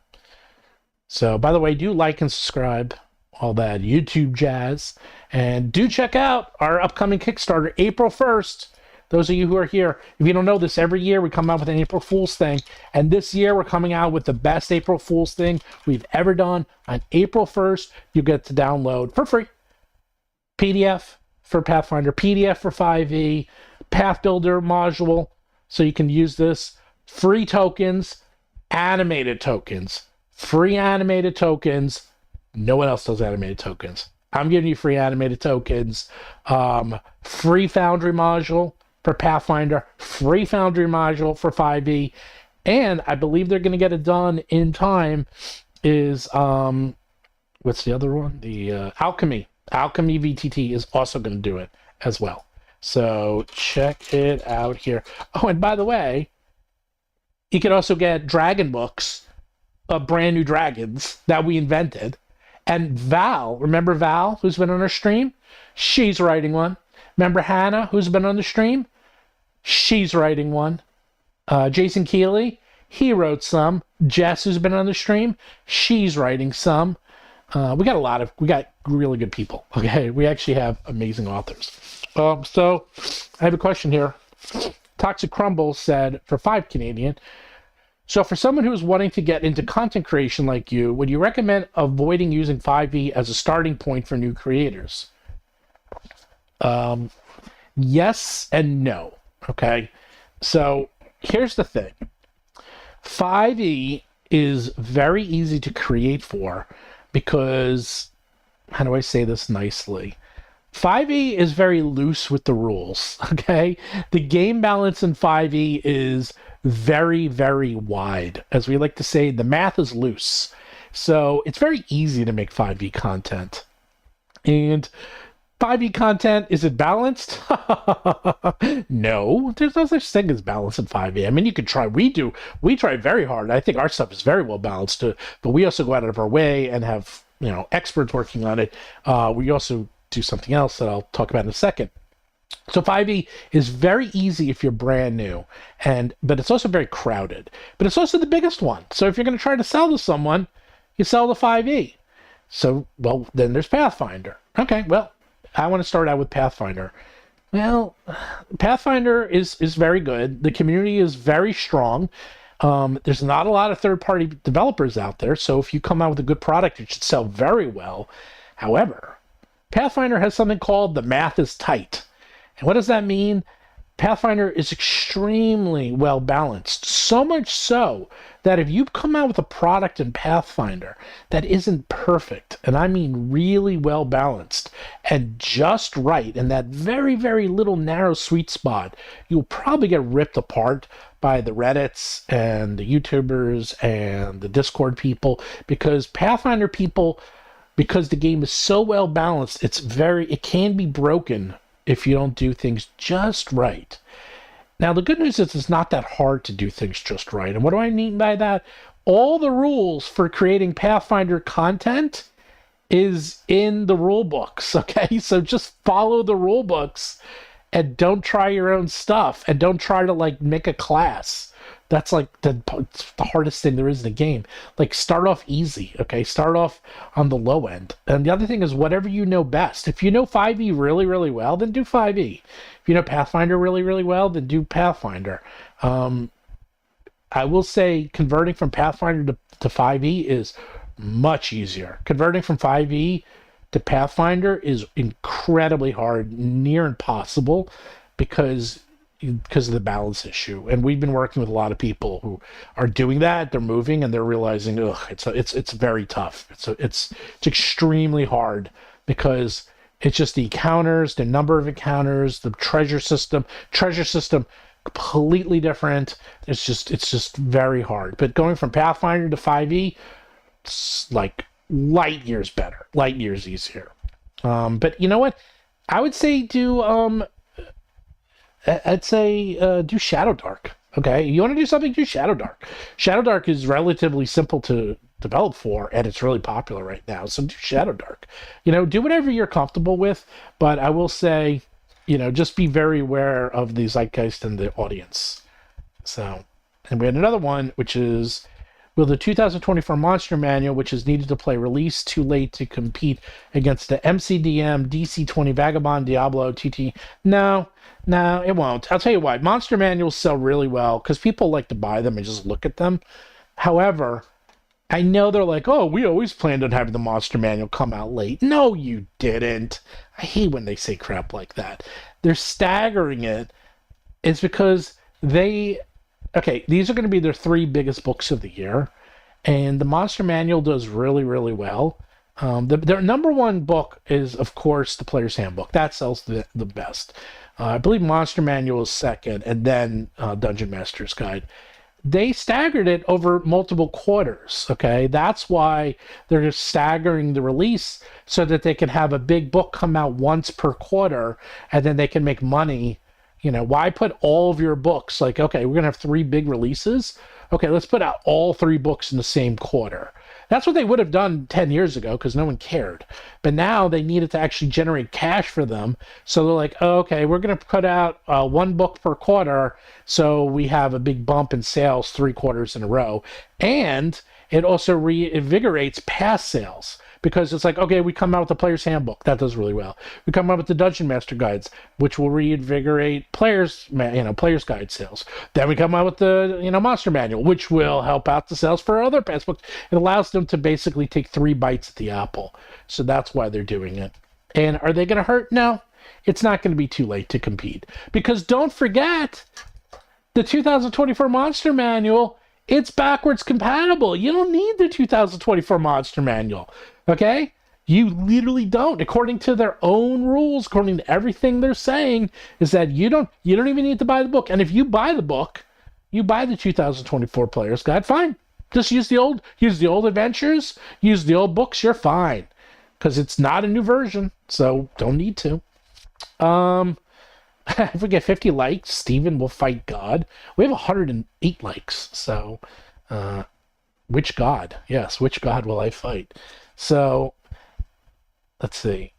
So, by the way, do like and subscribe, all that YouTube jazz. And do check out our upcoming Kickstarter, April 1st. Those of you who are here, if you don't know this, every year we come out with an April Fool's thing. And this year we're coming out with the best April Fool's thing we've ever done. On April 1st, you get to download for free PDF for Pathfinder, PDF for 5e, Path Builder module, so you can use this, free tokens, animated tokens, free animated tokens. No one else does animated tokens. I'm giving you free animated tokens, free Foundry module for Pathfinder, free Foundry module for 5e, and I believe they're going to get it done in time is, what's the other one? The Alchemy VTT is also going to do it as well. So check it out here. Oh, and by the way, you can also get dragon books of brand new dragons that we invented. And Val, remember Val, who's been on our stream? She's writing one. Remember Hannah, who's been on the stream? She's writing one. Jason Keeley, he wrote some. Jess, who's been on the stream, she's writing some. We got really good people. Okay, we actually have amazing authors. So I have a question here. Toxic Crumble said for 5 Canadian. So for someone who is wanting to get into content creation like you, would you recommend avoiding using 5e as a starting point for new creators? Yes and no. Okay, so here's the thing. 5e is very easy to create for because, how do I say this nicely? 5e is very loose with the rules, okay? The game balance in 5e is very, very wide. As we like to say, the math is loose. So it's very easy to make 5e content. And 5e content, is it balanced? No, there's no such thing as balance in 5e. I mean, you could try. We try very hard. I think our stuff is very well balanced, but we also go out of our way and have, experts working on it. We also do something else that I'll talk about in a second. So 5e is very easy if you're brand new, but it's also very crowded. But it's also the biggest one. So if you're going to try to sell to someone, you sell the 5e. So, well, then there's Pathfinder. Okay, well, I want to start out with Pathfinder. Well, Pathfinder is very good. The community is very strong. There's not a lot of third-party developers out there, so if you come out with a good product, it should sell very well. However, Pathfinder has something called the math is tight. And what does that mean? Pathfinder is extremely well balanced. So much so that if you come out with a product in Pathfinder that isn't perfect, and I mean really well balanced and just right, in that very, very little narrow sweet spot, you'll probably get ripped apart by the Reddits and the YouTubers and the Discord people, because Pathfinder people, because the game is so well balanced, it can be broken if you don't do things just right. Now, the good news is it's not that hard to do things just right. And what do I mean by that? All the rules for creating Pathfinder content is in the rule books, okay? So just follow the rule books and don't try your own stuff, and don't try to make a class. That's the hardest thing there is in the game. Start off easy, okay? Start off on the low end. And the other thing is whatever you know best. If you know 5e really, really well, then do 5e. If you know Pathfinder really, really well, then do Pathfinder. I will say converting from Pathfinder to 5e is much easier. Converting from 5e to Pathfinder is incredibly hard, near impossible, because of the balance issue. And we've been working with a lot of people who are doing that. They're moving and they're realizing, it's very tough. It's extremely hard, because it's just the encounters, the number of encounters, the treasure system completely different. It's just very hard. But going from Pathfinder to 5e, it's light years better, light years easier. But you know what? I would say do Shadow Dark. Okay, you want to do something, do Shadow Dark. Shadow Dark is relatively simple to develop for, and it's really popular right now. So do Shadow Dark. Do whatever you're comfortable with, but I will say, just be very aware of the zeitgeist and the audience. So, and we had another one, which is, will the 2024 Monster Manual, which is needed to play, release too late to compete against the MCDM, DC20, Vagabond, Diablo, TT? No, it won't. I'll tell you why. Monster Manuals sell really well because people like to buy them and just look at them. However, I know they're like, oh, we always planned on having the Monster Manual come out late. No, you didn't. I hate when they say crap like that. They're staggering it. It's because these are going to be their 3 biggest books of the year, and the Monster Manual does really, really well. Their number 1 book is, of course, the Player's Handbook. That sells the best. I believe Monster Manual is second, and then Dungeon Master's Guide. they staggered it over multiple quarters. Okay, that's why they're just staggering the release so that they can have a big book come out once per quarter, and then they can make money. You know, why put all of your books like, okay, we're gonna have 3 big releases. Okay, let's put out all 3 books in the same quarter. That's what they would have done 10 years ago because no one cared. But now they needed to actually generate cash for them. So they're like, oh, okay, we're going to put out 1 book per quarter. So we have a big bump in sales 3 quarters in a row. And it also reinvigorates past sales because it's like, okay, we come out with the player's handbook. That does really well. We come out with the Dungeon Master guides, which will reinvigorate players' guide sales. Then we come out with the, Monster Manual, which will help out the sales for other past books. It allows them to basically take 3 bites at the apple. So that's why they're doing it. And are they going to hurt? No, it's not going to be too late to compete. Because don't forget, the 2024 Monster Manual, it's backwards compatible. You don't need the 2024 Monster Manual. Okay? You literally don't. According to their own rules, according to everything they're saying, is that you don't even need to buy the book. And if you buy the book, you buy the 2024 Player's Guide, fine. Just use the old adventures, use the old books, you're fine. Because it's not a new version, so don't need to. If we get 50 likes, Steven will fight God. We have 108 likes, so which God? Yes, which God will I fight? So let's see.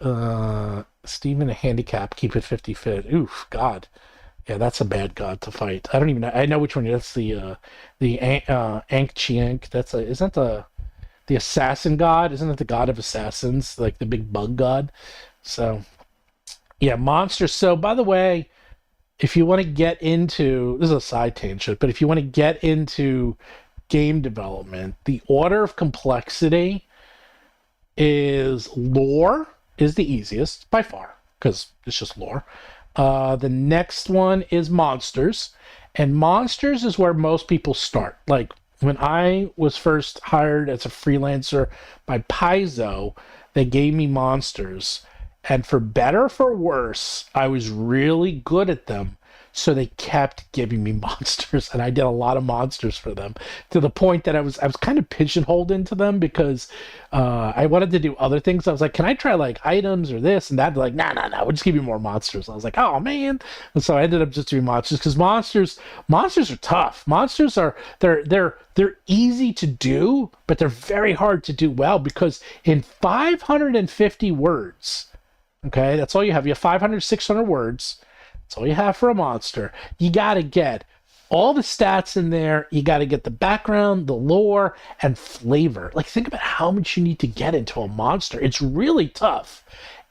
Steven, a handicap, keep it 50 fit. Oof, God. Yeah, that's a bad god to fight. I don't even know. I know which one. That's the Ankh-Chiank. Isn't that the assassin god? Isn't it the god of assassins? Like the big bug god? So yeah, monsters. So by the way, if you want to get into, this is a side tangent, but if you want to get into game development, the order of complexity is lore is the easiest by far, because it's just lore. The next one is monsters, and monsters is where most people start. Like when I was first hired as a freelancer by Paizo, they gave me monsters, and for better or for worse, I was really good at them. So they kept giving me monsters, and I did a lot of monsters for them, to the point that I was kind of pigeonholed into them because I wanted to do other things. I was like, can I try like items or this and that? They're like, no, we'll just give you more monsters. I was like, oh man. And so I ended up just doing monsters because monsters are tough. Monsters are they're easy to do, but they're very hard to do well because in 550 words, okay, that's all you have. You have 500, 600 words. That's all you have for a monster. You got to get all the stats in there. You got to get the background, the lore, and flavor. Like, think about how much you need to get into a monster. It's really tough.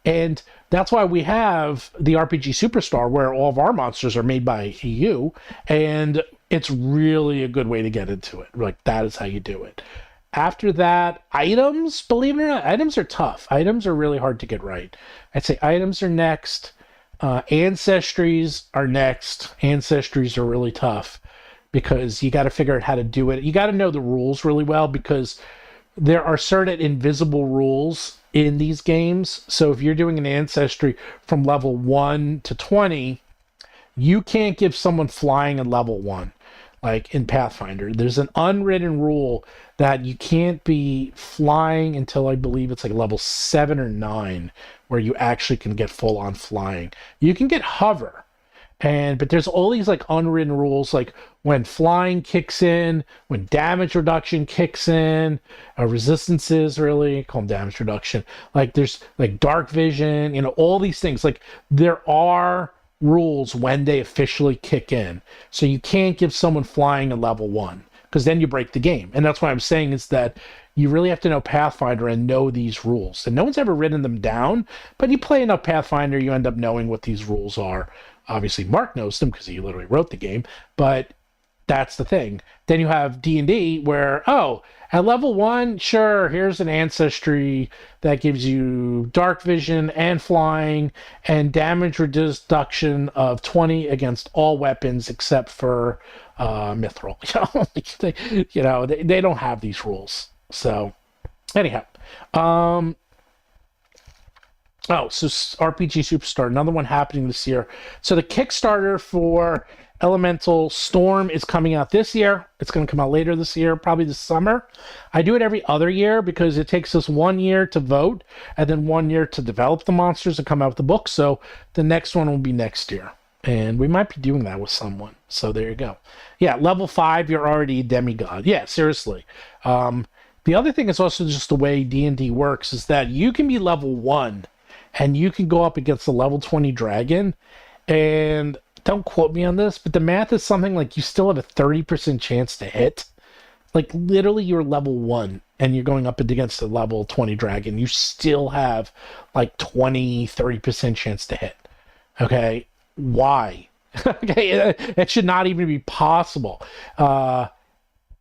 And that's why we have the RPG Superstar, where all of our monsters are made by you. And it's really a good way to get into it. Like, that is how you do it. After that, items, believe it or not, items are tough. Items are really hard to get right. I'd say items are next. Ancestries are next. Ancestries are really tough because you got to figure out how to do it. You got to know the rules really well because there are certain invisible rules in these games. So if you're doing an ancestry from level 1 to 20, you can't give someone flying in level 1. Like in Pathfinder, there's an unwritten rule that you can't be flying until I believe it's like level 7 or 9, where you actually can get full on flying. You can get hover, but there's all these like unwritten rules, like when flying kicks in, when damage reduction kicks in, resistances really call them damage reduction. Like there's like dark vision, all these things. Like there are rules when they officially kick in. So you can't give someone flying a level 1 because then you break the game. And that's what I'm saying is that you really have to know Pathfinder and know these rules. And no one's ever written them down, but you play enough Pathfinder, you end up knowing what these rules are. Obviously, Mark knows them because he literally wrote the game, but that's the thing. Then you have D&D where, at level 1, sure, here's an ancestry that gives you dark vision and flying and damage reduction of 20 against all weapons except for mithril. They don't have these rules. So anyhow, so RPG Superstar, another one happening this year. So the Kickstarter for Elemental Storm is coming out this year. It's going to come out later this year, probably this summer. I do it every other year because it takes us 1 year to vote and then 1 year to develop the monsters and come out with the book. So the next one will be next year. And we might be doing that with someone. So there you go. Yeah, level 5, you're already a demigod. Yeah, seriously. The other thing is also just the way D&D works is that you can be level 1 and you can go up against a level 20 dragon. And don't quote me on this, but the math is something like you still have a 30% chance to hit. Like literally you're level 1 and you're going up against a level 20 dragon. You still have like 30% chance to hit. Okay? Why? Okay, it should not even be possible.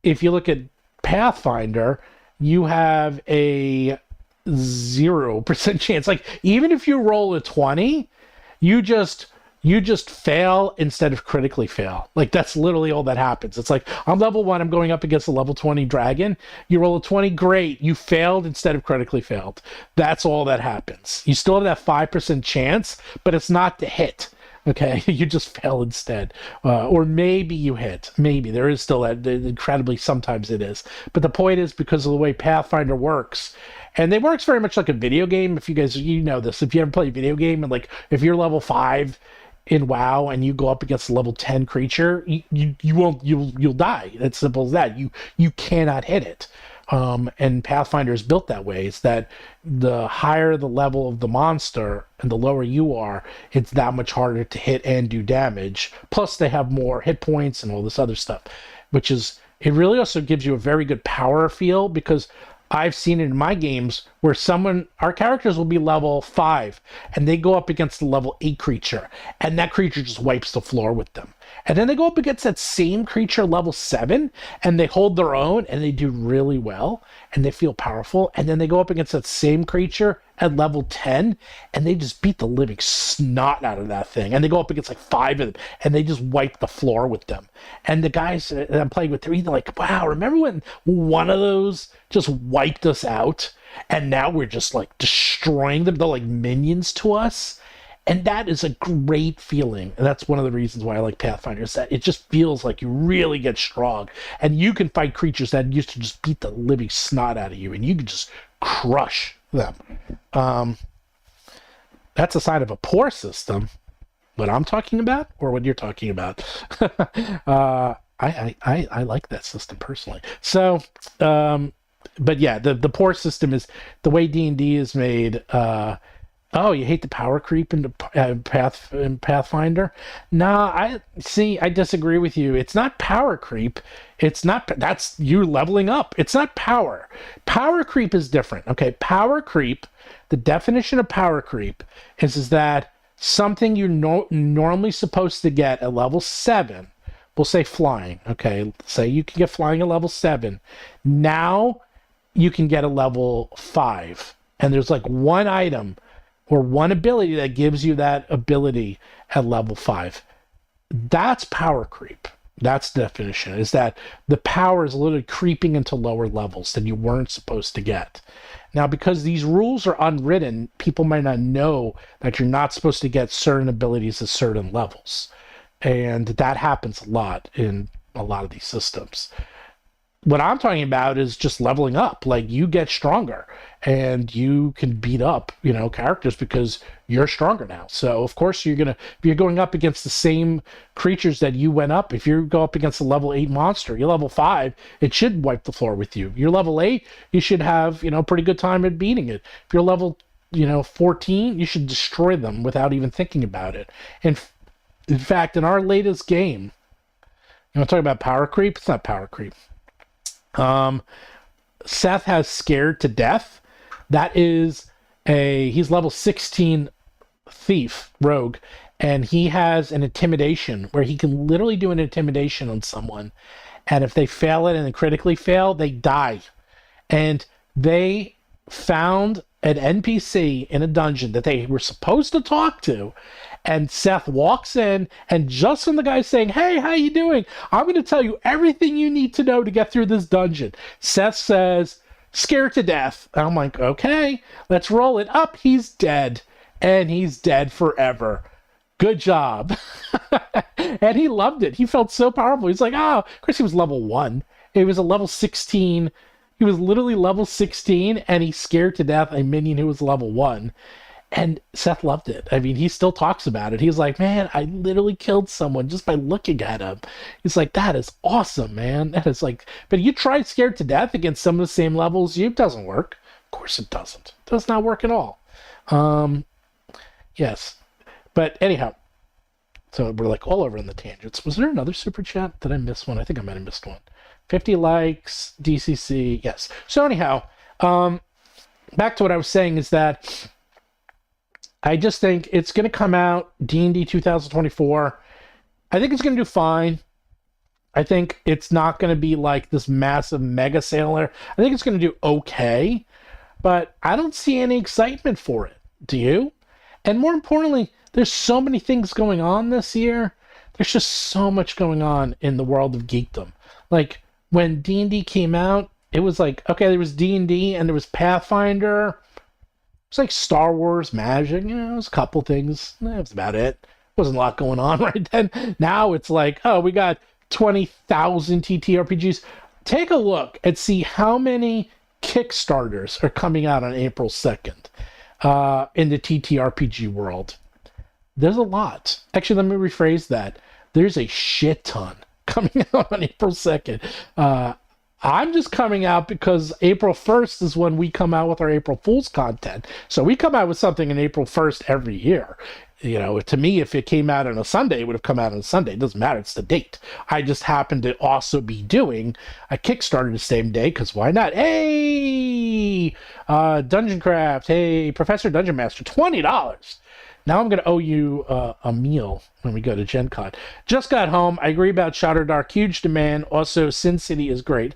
If you look at Pathfinder, you have a 0% chance. Like even if you roll a 20, you just fail instead of critically fail. Like that's literally all that happens. It's like I'm level 1, I'm going up against a level 20 dragon. You roll a 20, great. You failed instead of critically failed. That's all that happens. You still have that 5% chance, but it's not to hit. Okay, you just fail instead. Or maybe you hit. Maybe. There is still that, incredibly, sometimes it is. But the point is, because of the way Pathfinder works, and it works very much like a video game, if you guys, you know this, if you ever play a video game, and like, if you're level 5 in WoW and you go up against a level 10 creature, you'll die. It's simple as that. You cannot hit it. And Pathfinder is built that way. It's that the higher the level of the monster and the lower you are, it's that much harder to hit and do damage. Plus, they have more hit points and all this other stuff, which is, it really also gives you a very good power feel because I've seen it in my games where our characters will be level 5 and they go up against the level 8 creature and that creature just wipes the floor with them. And then they go up against that same creature level 7 and they hold their own and they do really well and they feel powerful. And then they go up against that same creature at level 10 and they just beat the living snot out of that thing. And they go up against like 5 of them and they just wipe the floor with them. And the guys that I'm playing with, they're either like, wow, remember when one of those just wiped us out and now we're just like destroying them? They're like minions to us. And that is a great feeling. And that's one of the reasons why I like Pathfinder, is that it just feels like you really get strong. And you can fight creatures that used to just beat the living snot out of you. And you can just crush them. That's a sign of a poor system. What I'm talking about or what you're talking about? I like that system personally. So, but yeah, the poor system is the way D&D is made. Oh, you hate the power creep in Pathfinder? Nah, I disagree with you. It's not power creep. It's not, that's you leveling up. It's not power. Power creep is different. Okay, power creep, the definition of power creep is that something you're normally supposed to get at level 7, we'll say flying, okay? Say you can get flying at level 7. Now you can get a level 5. And there's like one item or one ability that gives you that ability at level 5. That's power creep. That's the definition, is that the power is literally creeping into lower levels than you weren't supposed to get. Now, because these rules are unwritten, people might not know that you're not supposed to get certain abilities at certain levels. And that happens a lot in a lot of these systems. What I'm talking about is just leveling up. Like, you get stronger and you can beat up, characters because you're stronger now. So of course if you're going up against the same creatures that you went up, if you go up against a level 8 monster, you're level 5, it should wipe the floor with you. You're level 8, you should have, pretty good time at beating it. If you're level, 14, you should destroy them without even thinking about it. And in fact, in our latest game, you want to talk about power creep? It's not power creep. Seth has Scared to Death. That is he's level 16 thief, rogue, and he has an intimidation where he can literally do an intimidation on someone. And if they fail it and they critically fail, they die. And they found an NPC in a dungeon that they were supposed to talk to. And Seth walks in, and just when the guy's saying, hey, how you doing? I'm going to tell you everything you need to know to get through this dungeon. Seth says, Scared to Death. I'm like, okay, let's roll it up. He's dead. And he's dead forever. Good job. And he loved it. He felt so powerful. He's like, oh, of course he was level 1. He was a level 16. He was literally level 16, and he scared to death a minion who was level 1. And Seth loved it. I mean, he still talks about it. He's like, man, I literally killed someone just by looking at him. He's like, that is awesome, man. That is like, but you try scared to death against some of the same levels, it doesn't work. Of course it doesn't. It does not work at all. Yes. But anyhow, so we're like all over on the tangents. Was there another super chat? Did I miss one? I think I might have missed one. 50 likes, DCC, yes. So anyhow, back to what I was saying is that I just think it's going to come out D&D 2024. I think it's going to do fine. I think it's not going to be like this massive mega sailor. I think it's going to do okay, but I don't see any excitement for it. Do you? And more importantly, there's so many things going on this year. There's just so much going on in the world of geekdom. Like when D&D came out, it was like, okay, there was D&D and there was Pathfinder. It's like Star Wars, magic, it was a couple things. That was about it. Wasn't a lot going on right then. Now it's like, oh, we got 20,000 TTRPGs. Take a look and see how many kickstarters are coming out on April 2nd in the TTRPG world. There's a lot. Actually, let me rephrase that. There's a shit ton coming out on April 2nd. I'm just coming out because April 1st is when we come out with our April Fool's content. So we come out with something in April 1st every year. To me, if it came out on a Sunday, it would have come out on a Sunday. It doesn't matter. It's the date. I just happen to also be doing a Kickstarter the same day because why not? Hey, Dungeon Craft. Hey, Professor Dungeon Master, $20. Now I'm going to owe you a meal when we go to Gen Con. Just got home. I agree about Shadow Dark. Huge demand. Also, Sin City is great.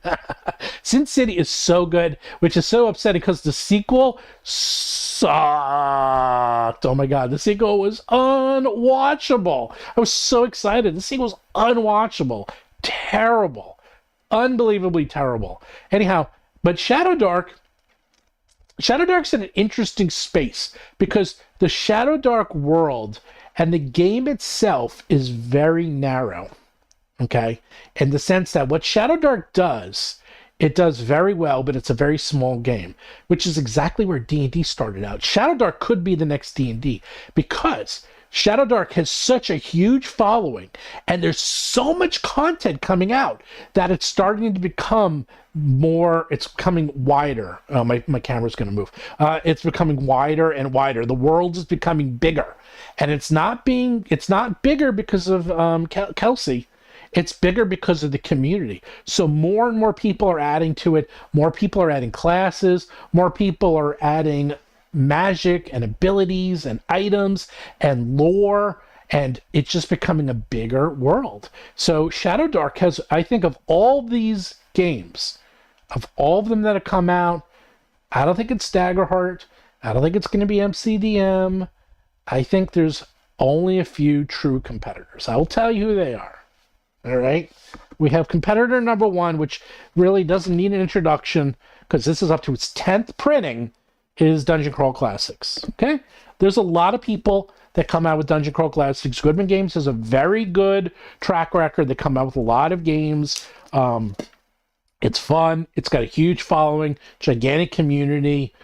Sin City is so good, which is so upsetting because the sequel sucked. Oh my God. The sequel was unwatchable. I was so excited. The sequel was unwatchable. Terrible. Unbelievably terrible. Anyhow, but Shadow Dark's in an interesting space because the Shadow Dark world and the game itself is very narrow, okay? In the sense that what Shadow Dark does, it does very well, but it's a very small game, which is exactly where D&D started out. Shadow Dark could be the next D&D because Shadow Dark has such a huge following and there's so much content coming out that it's starting to become more, it's becoming wider. My camera's going to move. It's becoming wider and wider. The world is becoming bigger, and it's not bigger because of Kelsey. It's bigger because of the community. So more and more people are adding to it. More people are adding classes. More people are adding magic and abilities and items and lore, and it's just becoming a bigger world. So Shadow Dark has, I think, of all these games, of all of them that have come out, I don't think it's Staggerheart. I don't think it's going to be MCDM. I think there's only a few true competitors. I will tell you who they are. All right? We have competitor number 1, which really doesn't need an introduction because this is up to its 10th printing, is Dungeon Crawl Classics. Okay? There's a lot of people that come out with Dungeon Crawl Classics. Goodman Games has a very good track record. They come out with a lot of games. It's fun. It's got a huge following, gigantic community.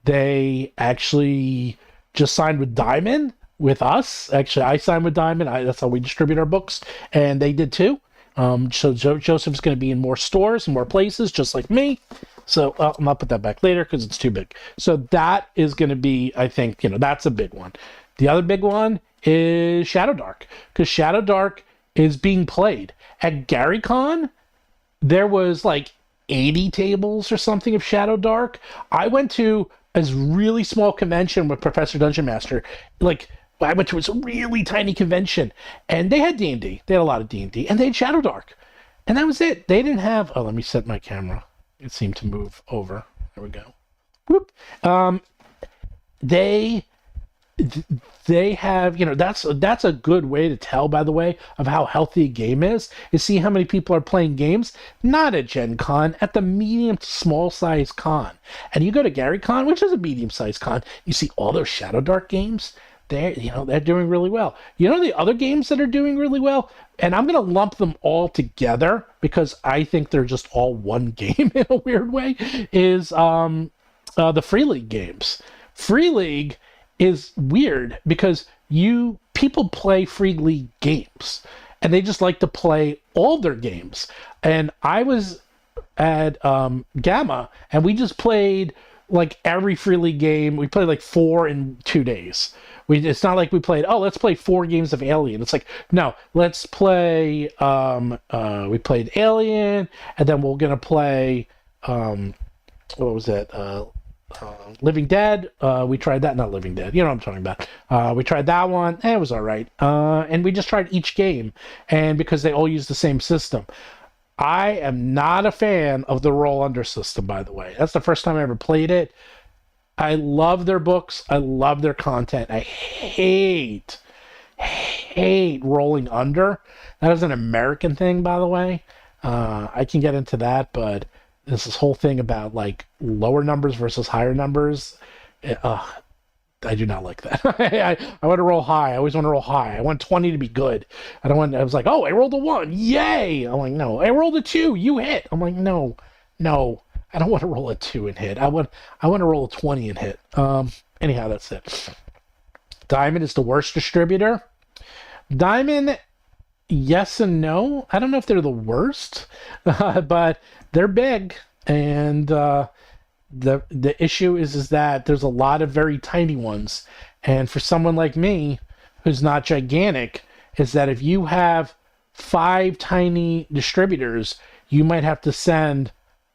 They actually just signed with Diamond, with us. Actually, I signed with Diamond. That's how we distribute our books, and they did too. So Joseph's going to be in more stores and more places, just like me. So I'll put that back later because it's too big. So that is going to be, I think, that's a big one. The other big one is Shadow Dark, because Shadow Dark is being played. At GaryCon, there was like 80 tables or something of Shadow Dark. I went to a really small convention with Professor Dungeon Master. I went to a really tiny convention, and they had D&D. They had a lot of D&D, and they had Shadow Dark. And that was it. They didn't have... Oh, let me set my camera. It seemed to move over. There we go. Whoop. They have, that's a good way to tell, by the way, of how healthy a game is see how many people are playing games, not at Gen Con, at the medium to small size con. And you go to GaryCon, which is a medium sized con, you see all those Shadow Dark games. they're doing really well. You know the other games that are doing really well, and I'm going to lump them all together because I think they're just all one game in a weird way, is the Free League games. Free League is weird because people play Free League games and they just like to play all their games. And I was at Gamma and we just played like every Free League game. We played like 4 in 2 days. It's not like we played, let's play 4 games of Alien. It's like, no, let's play, we played Alien, and then we're going to play, what was it? Living Dead. We tried that, not Living Dead. You know what I'm talking about. We tried that one, and it was all right. And we just tried each game, and because they all use the same system. I am not a fan of the roll under system, by the way. That's the first time I ever played it. I love their books. I love their content. I hate rolling under. That is an American thing, by the way. I can get into that, but this whole thing about like lower numbers versus higher numbers, I do not like that. I want to roll high. I always want to roll high. I want 20 to be good. I was like, I rolled a 1. Yay! I'm like, no. I rolled a 2. You hit. I'm like, no. I don't want to roll a 2 and hit. I want to roll a 20 and hit. Anyhow, that's it. Diamond is the worst distributor. Diamond, yes and no. I don't know if they're the worst, but they're big, and the issue is that there's a lot of very tiny ones, and for someone like me who's not gigantic, is that if you have 5 tiny distributors, you might have to send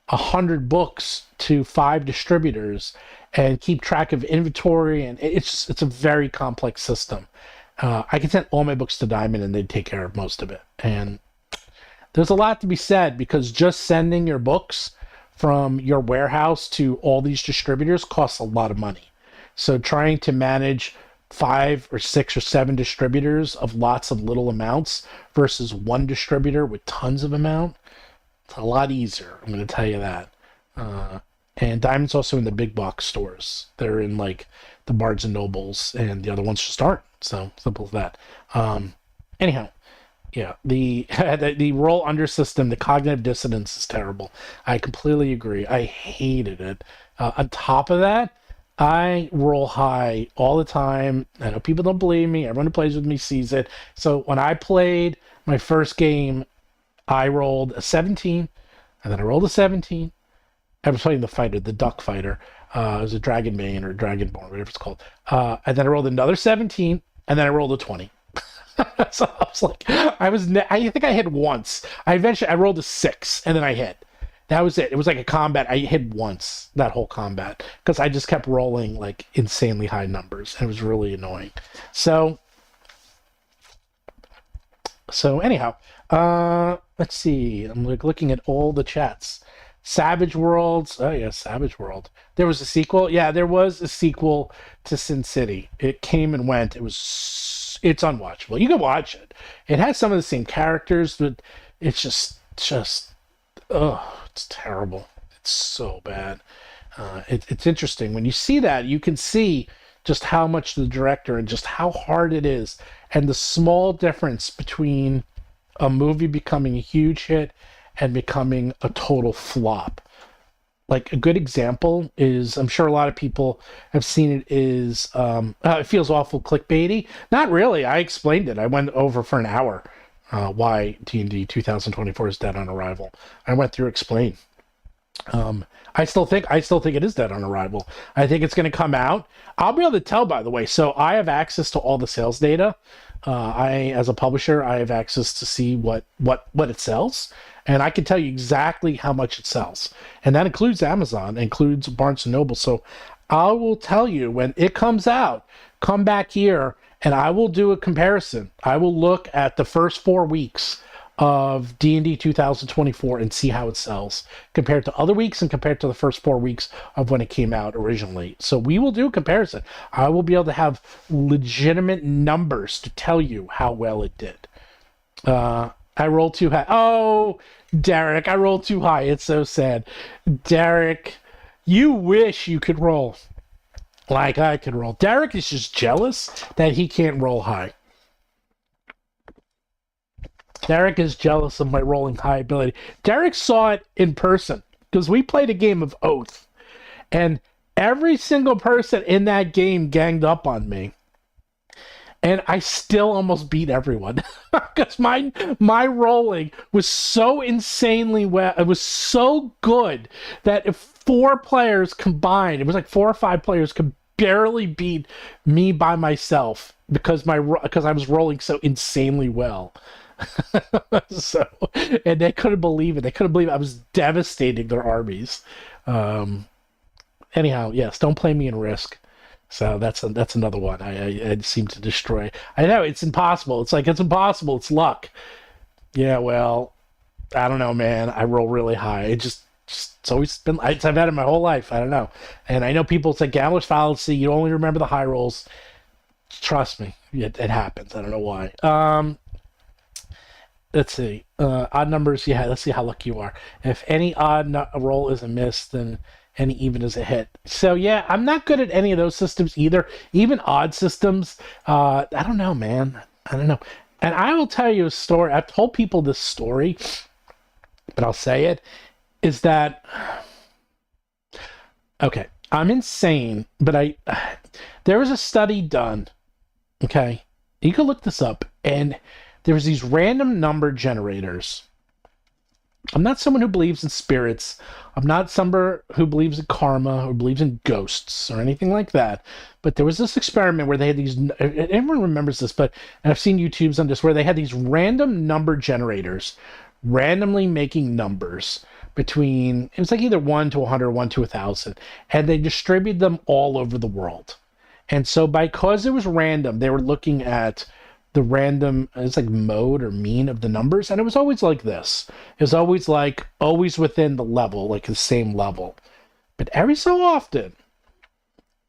100 books to 5 distributors and keep track of inventory, and it's a very complex system. I can send all my books to Diamond and they'd take care of most of it. And there's a lot to be said because just sending your books from your warehouse to all these distributors costs a lot of money. So trying to manage 5 or 6 or 7 distributors of lots of little amounts versus one distributor with tons of amount, it's a lot easier. I'm going to tell you that. And Diamond's also in the big box stores. They're in like the Barnes and Nobles, and the other ones just aren't. So simple as that. Anyhow, yeah, the roll under system, the cognitive dissonance is terrible. I completely agree. I hated it. On top of that, I roll high all the time. I know people don't believe me. Everyone who plays with me sees it. So when I played my first game, I rolled a 17, and then I rolled a 17. I was playing the fighter, the duck fighter. It was a Dragonbane or Dragonborn, whatever it's called. And then I rolled another 17, and then I rolled a 20. So I was like, I think I hit once. I rolled a 6, and then I hit. That was it. It was like a combat. I hit once that whole combat because I just kept rolling like insanely high numbers, and it was really annoying. So anyhow, let's see. I'm like looking at all the chats. Savage Worlds. Oh yeah, Savage World. There was a sequel. Yeah, there was a sequel to Sin City. It came and went. It's unwatchable. You can watch it. It has some of the same characters, but it's just it's terrible. It's so bad. It's interesting when you see that. You can see just how much the director and just how hard it is, and the small difference between a movie becoming a huge hit and becoming a total flop. Like a good example is, I'm sure a lot of people have seen it, is it feels awful clickbaity. Not really. I explained it. I went over for an hour why D&D 2024 is dead on arrival. I went through explain. I still think it is dead on arrival. I think it's going to come out. I'll be able to tell, by the way. So I have access to all the sales data. As a publisher, I have access to see what it sells, and I can tell you exactly how much it sells, and that includes Amazon, includes Barnes and Noble. So I will tell you when it comes out. Come back here, and I will do a comparison. I will look at the first 4 weeks of D&D 2024 and see how it sells compared to other weeks and compared to the first 4 weeks of when it came out originally. So we will do a comparison. I will be able to have legitimate numbers to tell you how well it did. I rolled too high. Oh, Derek, I rolled too high. It's so sad. Derek, you wish you could roll like I can roll. Derek is just jealous that he can't roll high. Derek is jealous of my rolling high ability. Derek saw it in person because we played a game of Oath, and every single person in that game ganged up on me. And I still almost beat everyone because my rolling was so insanely well. It was so good that if 4 players combined, it was like 4 or 5 players could barely beat me by myself because I was rolling so insanely well. So, and they couldn't believe it. They couldn't believe I was devastating their armies. Anyhow, yes, don't play me in Risk. So that's another one I seem to destroy. I know it's impossible. It's impossible. It's luck. Yeah, well, I don't know, man. I roll really high. It's always been. I've had it my whole life. I don't know. And I know people say gambler's fallacy. You only remember the high rolls. Trust me, it happens. I don't know why. Let's see. Odd numbers. Yeah, let's see how lucky you are. If any odd roll is a miss, then any even is a hit. So yeah, I'm not good at any of those systems either. Even odd systems. I don't know, man. I don't know. And I will tell you a story. I've told people this story, but I'll say it. Is that okay? I'm insane, but there was a study done. Okay, you can look this up, and there was these random number generators. I'm not someone who believes in spirits. I'm not someone who believes in karma or believes in ghosts or anything like that. But there was this experiment where they had these, everyone remembers this, and I've seen YouTubes on this, where they had these random number generators randomly making numbers between, it was like either 1 to 100, 1 to 1,000, and they distributed them all over the world. And so because it was random, they were looking at the random, it's like mode or mean of the numbers, and it was always like this. It was always within the level, like the same level. But every so often,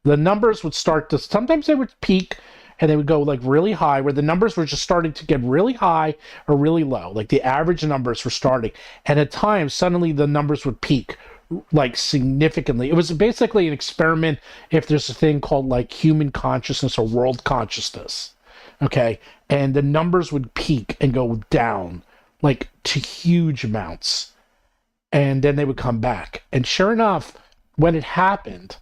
the numbers would start to, sometimes they would peak and they would go like really high, where the numbers were just starting to get really high or really low. Like the average numbers were starting. And at times, suddenly the numbers would peak like significantly. It was basically an experiment if there's a thing called like human consciousness or world consciousness. Okay, and the numbers would peak and go down like to huge amounts, and then they would come back. And sure enough, when it happened,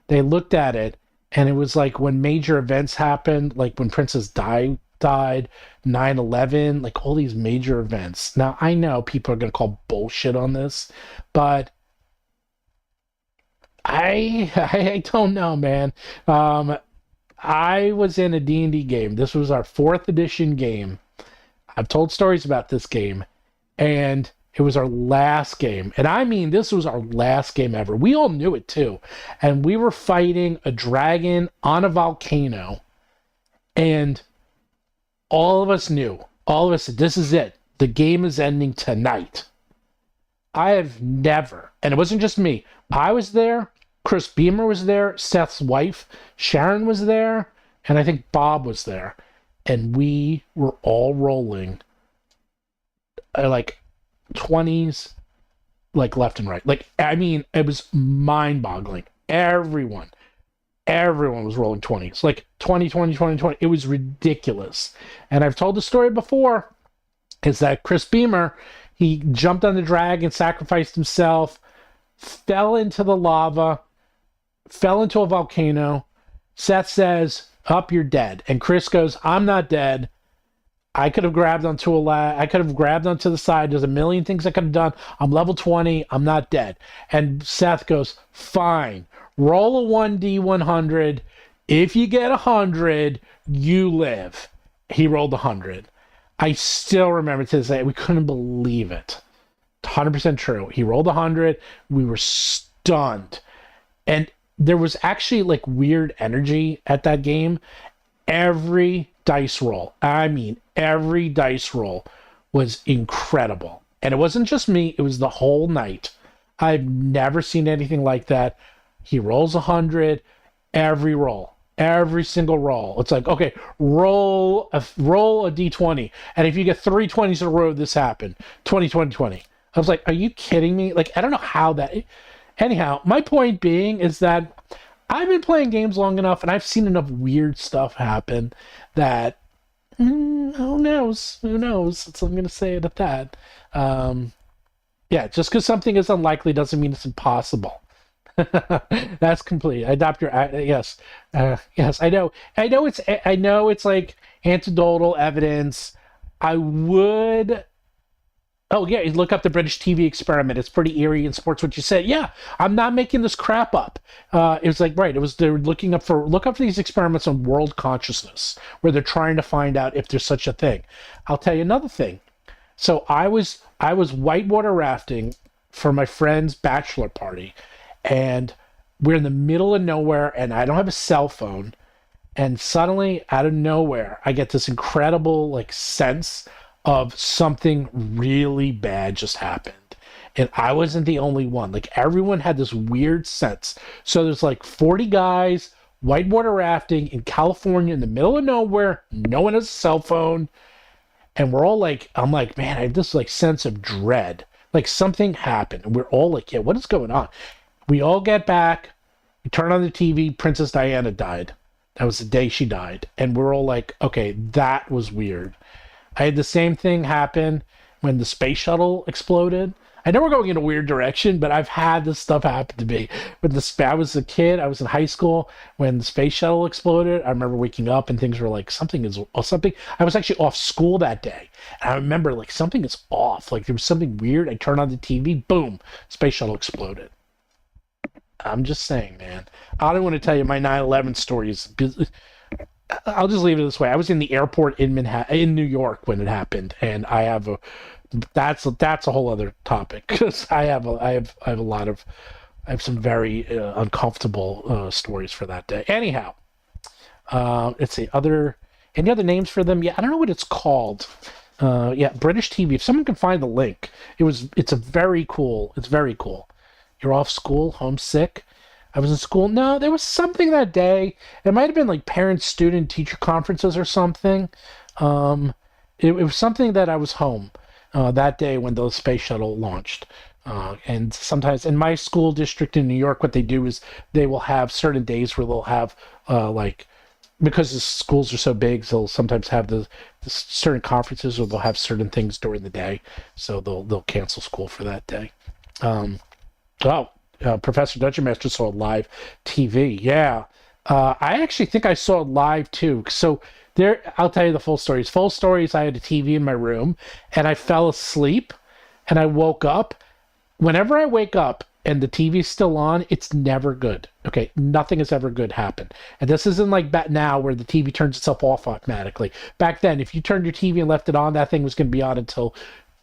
they looked at it, and it was like when major events happened, like when Princess Di died, 9/11, like all these major events. Now I know people are gonna call bullshit on this, but I don't know, man. I was in a D&D game. This was our 4th edition game. I've told stories about this game, and it was our last game. And I mean, this was our last game ever. We all knew it too. And we were fighting a dragon on a volcano, and all of us knew. All of us said, this is it. The game is ending tonight. I have never, and it wasn't just me. I was there. Chris Beamer was there, Seth's wife, Sharon was there, and I think Bob was there. And we were all rolling like 20s, like left and right. Like, I mean, it was mind-boggling. Everyone was rolling 20s. Like 20, 20, 20, 20. It was ridiculous. And I've told the story before, is that Chris Beamer, he jumped on the dragon, sacrificed himself, fell into the lava, fell into a volcano. Seth says, up, you're dead. And Chris goes, I'm not dead. I could have grabbed onto I could have grabbed onto the side. There's a million things I could have done. I'm level 20. I'm not dead. And Seth goes, fine. Roll a 1d100. If you get 100, you live. He rolled 100. I still remember to this day. We couldn't believe it. 100% true. He rolled 100. We were stunned. And there was actually like weird energy at that game. Every dice roll, I mean, every dice roll was incredible. And it wasn't just me, it was the whole night. I've never seen anything like that. He rolls 100, every roll, every single roll. It's like, okay, roll a d20. And if you get 3 20s in a row, this happened. 20, 20, 20. I was like, are you kidding me? Like, I don't know how that... Anyhow, my point being is that I've been playing games long enough, and I've seen enough weird stuff happen that who knows? Who knows? So I'm going to say it at that. Um, yeah, just because something is unlikely doesn't mean it's impossible. That's complete. I adopt your yes, yes. I know. I know. I know. It's like anecdotal evidence. I would. Oh yeah, you look up the British TV experiment. It's pretty eerie and supports what you said. Yeah, I'm not making this crap up. It was like right. It was they're looking up for look up for these experiments on world consciousness, where they're trying to find out if there's such a thing. I'll tell you another thing. So I was whitewater rafting for my friend's bachelor party, and we're in the middle of nowhere, and I don't have a cell phone, and suddenly out of nowhere I get this incredible like sense of something really bad just happened, and I wasn't the only one. Like everyone had this weird sense. So there's like 40 guys whitewater rafting in California in the middle of nowhere, no one has a cell phone, and we're all like, I'm like, man, I have this like sense of dread, like something happened, and we're all like, yeah, what is going on? We all get back, we turn on the TV, Princess Diana died. That was the day she died. And we're all like, okay, that was weird. I had the same thing happen when the space shuttle exploded. I know we're going in a weird direction, but I've had this stuff happen to me. I was a kid, I was in high school when the space shuttle exploded. I remember waking up and things were like, something is or something. I was actually off school that day. And I remember like something is off. Like there was something weird. I turned on the TV, boom, space shuttle exploded. I'm just saying, man. I don't want to tell you my 9/11 stories. I'll just leave it this way. I was in the airport in New York when it happened, and I have a that's a whole other topic because I have some very uncomfortable stories for that day. Anyhow, let's see any other names for them? Yeah, I don't know what it's called. Yeah, British TV. If someone can find the link, it's a very cool. It's very cool. You're off school, homesick. I was in school. No, there was something that day. It might have been like parent, student, teacher conferences or something. It was something that I was home that day when the space shuttle launched. And sometimes in my school district in New York, what they do is they will have certain days where they'll have like because the schools are so big, they'll sometimes have the certain conferences or they'll have certain things during the day. So they'll cancel school for that day. Oh, Professor Dungeon Master saw live TV. Yeah. I actually think I saw it live too. So there, I'll tell you the full stories. Full stories, I had a TV in my room and I fell asleep and I woke up. Whenever I wake up and the TV's still on, it's never good. Okay, nothing is ever good happen. And this isn't like now where the TV turns itself off automatically. Back then, if you turned your TV and left it on, that thing was going to be on until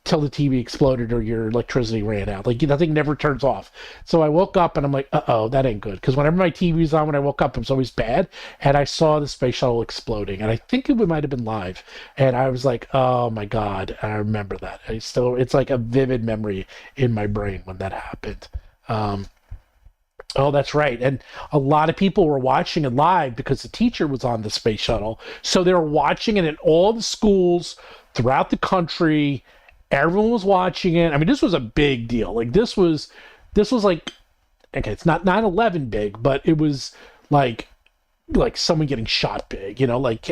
the TV exploded or your electricity ran out. Like nothing never turns off. So I woke up and I'm like, uh-oh, that ain't good. Because whenever my TV's on when I woke up, it was always bad. And I saw the space shuttle exploding. And I think it might have been live. And I was like, oh my God. And I remember that. It's like a vivid memory in my brain when that happened. Oh, that's right. And a lot of people were watching it live because the teacher was on the space shuttle. So they were watching it in all the schools throughout the country. Everyone was watching it. I mean, this was a big deal. Like this was like, okay, it's not 9/11 big, but it was like someone getting shot big, like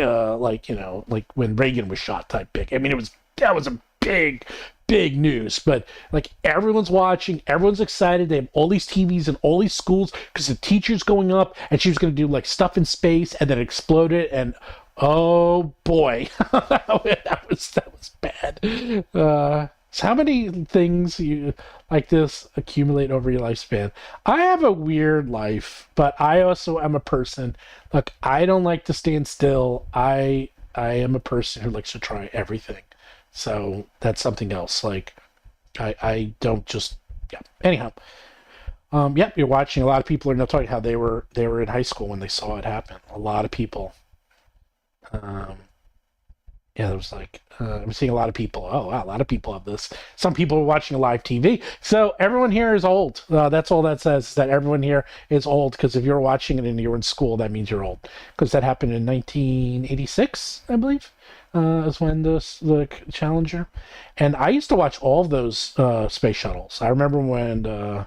when Reagan was shot type big. I mean, that was a big news, but like everyone's watching, everyone's excited. They have all these TVs in all these schools because the teacher's going up and she was going to do like stuff in space and then it exploded and oh boy, that was bad. So how many things you like this accumulate over your lifespan? I have a weird life, but I also am a person. Look, I don't like to stand still. I am a person who likes to try everything. So that's something else. Like I don't just yeah. Anyhow, yep. You're watching. A lot of people are now talking how they were in high school when they saw it happen. A lot of people. Yeah, there was like I'm seeing a lot of people. Oh wow, a lot of people have this. Some people are watching a live TV. So everyone here is old. That's all that says. Is that everyone here is old because if you're watching it and you're in school, that means you're old. Because that happened in 1986, I believe, is when the Challenger. And I used to watch all of those space shuttles. I remember when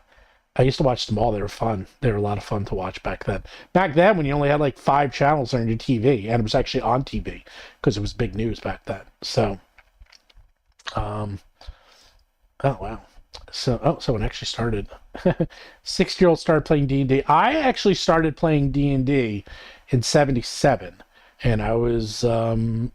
I used to watch them all. They were fun. They were a lot of fun to watch back then. Back then, when you only had like 5 channels on your TV, and it was actually on TV because it was big news back then. So, oh wow. So someone actually started. 6-year-old started playing D&D. I actually started playing D&D in '77, and I was young.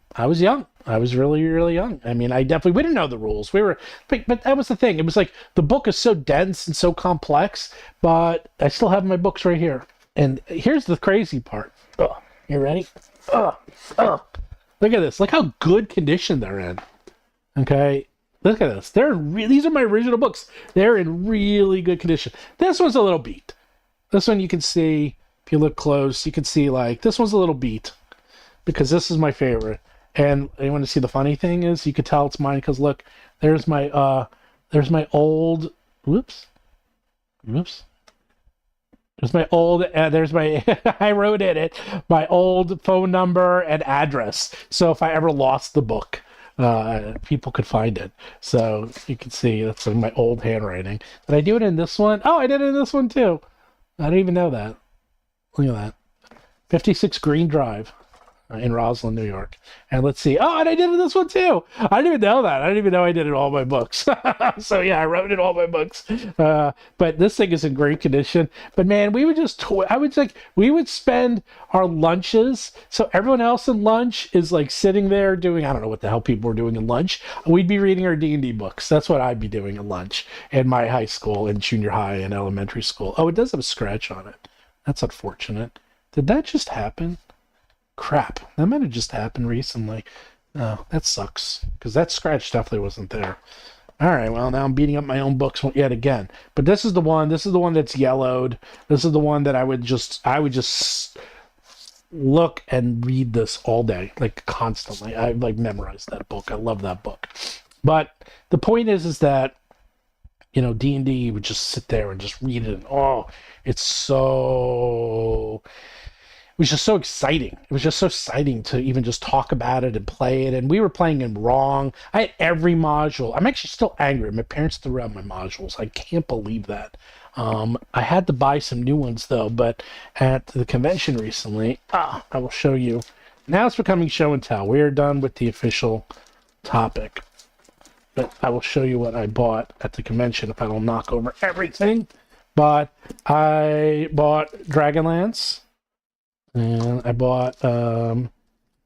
I was really, really young. I mean, we didn't know the rules. But that was the thing. It was like the book is so dense and so complex, but I still have my books right here. And here's the crazy part. Oh, you ready? Oh, look at this. Look how good condition they're in. Okay. Look at this. These are my original books. They're in really good condition. This one's a little beat. This one you can see, if you look close, you can see like this one's a little beat because this is my favorite. And you want to see the funny thing is you could tell it's mine because look, there's my old I wrote in it my old phone number and address. So if I ever lost the book, people could find it. So you can see that's like my old handwriting. Did I do it in this one? Oh, I did it in this one too. I didn't even know that. Look at that. 56 Green Drive in Roslyn, New York. And let's see. Oh, and I did it in this one too. I didn't even know that. I didn't even know I did it in all my books. So yeah, I wrote it in all my books. But this thing is in great condition. But man, we would just we would spend our lunches. So everyone else in lunch is like sitting there doing, I don't know what the hell people were doing in lunch. We'd be reading our D&D books. That's what I'd be doing in lunch in my high school and junior high and elementary school. Oh, it does have a scratch on it. That's unfortunate. Did that just happen? Crap, that might have just happened recently. Oh, that sucks, because that scratch definitely wasn't there. All right, well, now I'm beating up my own books yet again. But this is the one that's yellowed. This is the one that I would just look and read this all day, like constantly. I like memorized that book. I love that book. But the point is that, you know, D&D, you would just sit there and just read it, and it was just so exciting. It was just so exciting to even just talk about it and play it. And we were playing it wrong. I had every module. I'm actually still angry. My parents threw out my modules. I can't believe that. I had to buy some new ones though, but at the convention recently, I will show you. Now it's becoming show and tell. We are done with the official topic. But I will show you what I bought at the convention if I don't knock over everything. But I bought Dragonlance. And I bought another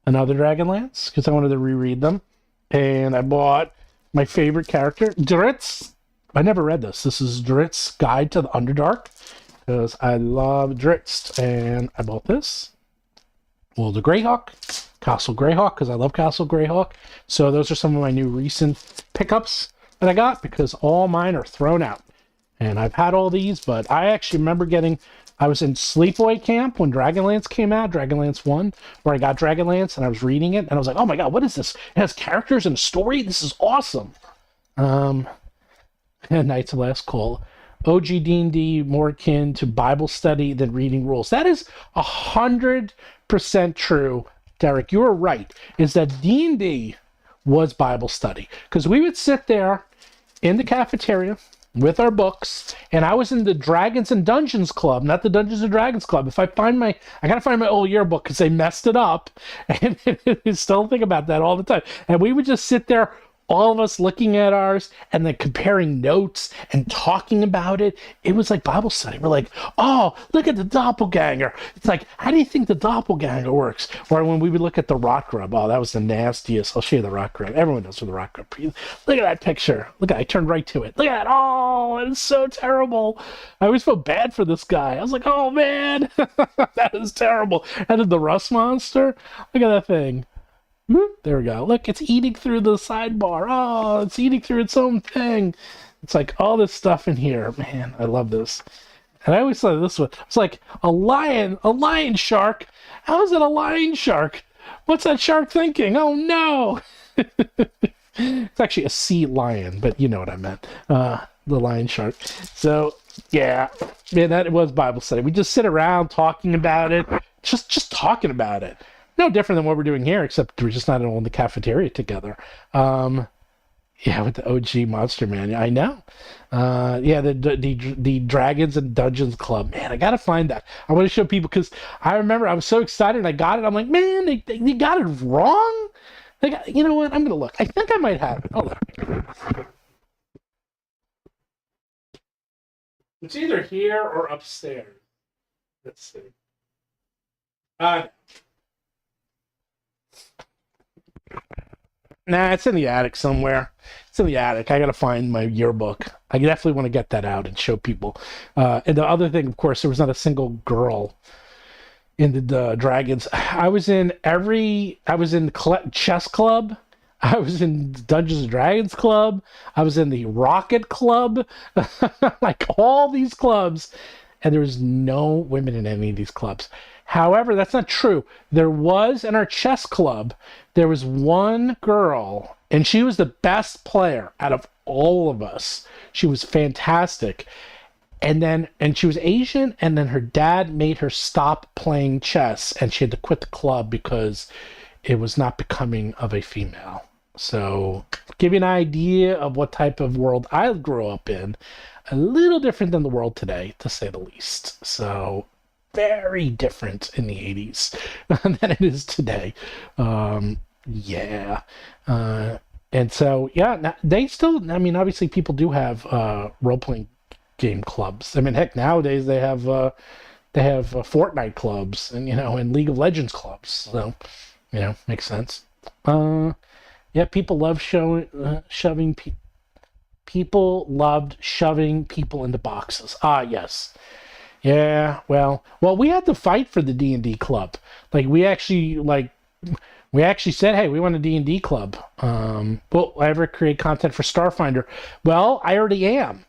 Dragonlance because I wanted to reread them. And I bought my favorite character, Dritz. I never read this. This is Dritz's Guide to the Underdark because I love Dritz. And I bought this. Well, the Greyhawk, Castle Greyhawk, because I love Castle Greyhawk. So those are some of my new recent pickups that I got because all mine are thrown out. And I've had all these, but I actually remember I was in Sleepaway Camp when Dragonlance came out, Dragonlance 1, where I got Dragonlance, and I was reading it, and I was like, oh my god, what is this? It has characters and a story? This is awesome. And Knights of Last Call. OG D&D more akin to Bible study than reading rules. That is 100% true, Derek. You were right, is that D&D was Bible study. Because we would sit there in the cafeteria with our books, and I was in the Dragons and Dungeons Club, not the Dungeons and Dragons Club. I gotta find my old yearbook because they messed it up, and I still think about that all the time. And we would just sit there, all of us looking at ours, and then comparing notes and talking about it. It was like Bible study. We're like, oh, look at the doppelganger. It's like, how do you think the doppelganger works? Or when we would look at the rock grub, oh, that was the nastiest. I'll show you the rock grub. Everyone knows what the rock grub is. Look at that picture. Look at it. I turned right to it. Look at that. Oh, it is so terrible. I always felt bad for this guy. I was like, oh, man, that is terrible. And then the rust monster. Look at that thing. There we go. Look, it's eating through the sidebar. Oh, it's eating through its own thing. It's like all this stuff in here. Man, I love this. And I always thought this one. It's like a lion shark. How is it a lion shark? What's that shark thinking? Oh, no. It's actually a sea lion, but you know what I meant. The lion shark. So, yeah. Man, that was Bible study. We just sit around talking about it. Just talking about it. No different than what we're doing here, except we're just not all in the cafeteria together. Yeah, with the OG Monster Manual. I know. Yeah, the Dragons and Dungeons Club. Man, I gotta find that. I want to show people because I remember I was so excited and I got it. I'm like, man, they got it wrong. They got, you know what? I'm gonna look. I think I might have it. Hold on. It's either here or upstairs. Let's see. Uh, Nah, it's in the attic somewhere. It's in the attic. I gotta find my yearbook. I definitely want to get that out and show people. And the other thing, of course, there was not a single girl in the Dragons. I was in every. I was in chess club. I was in Dungeons and Dragons club. I was in the Rocket Club. Like all these clubs, and there was no women in any of these clubs. However, that's not true. There was in our chess club, there was one girl, and she was the best player out of all of us. She was fantastic. And she was Asian, and then her dad made her stop playing chess, and she had to quit the club because it was not becoming of a female. So, give you an idea of what type of world I grew up in. A little different than the world today, to say the least. So, very different in the 80s than it is today. Yeah. And so, yeah, they still, I mean, obviously people do have role playing game clubs. I mean, heck, nowadays they have Fortnite clubs and, and League of Legends clubs. So, makes sense. Yeah, people love shoving people loved shoving people into boxes. Ah, yes. Yeah, well, we had to fight for the D&D club. Like we actually said, "Hey, we want a D&D club." Will I ever create content for Starfinder? Well, I already am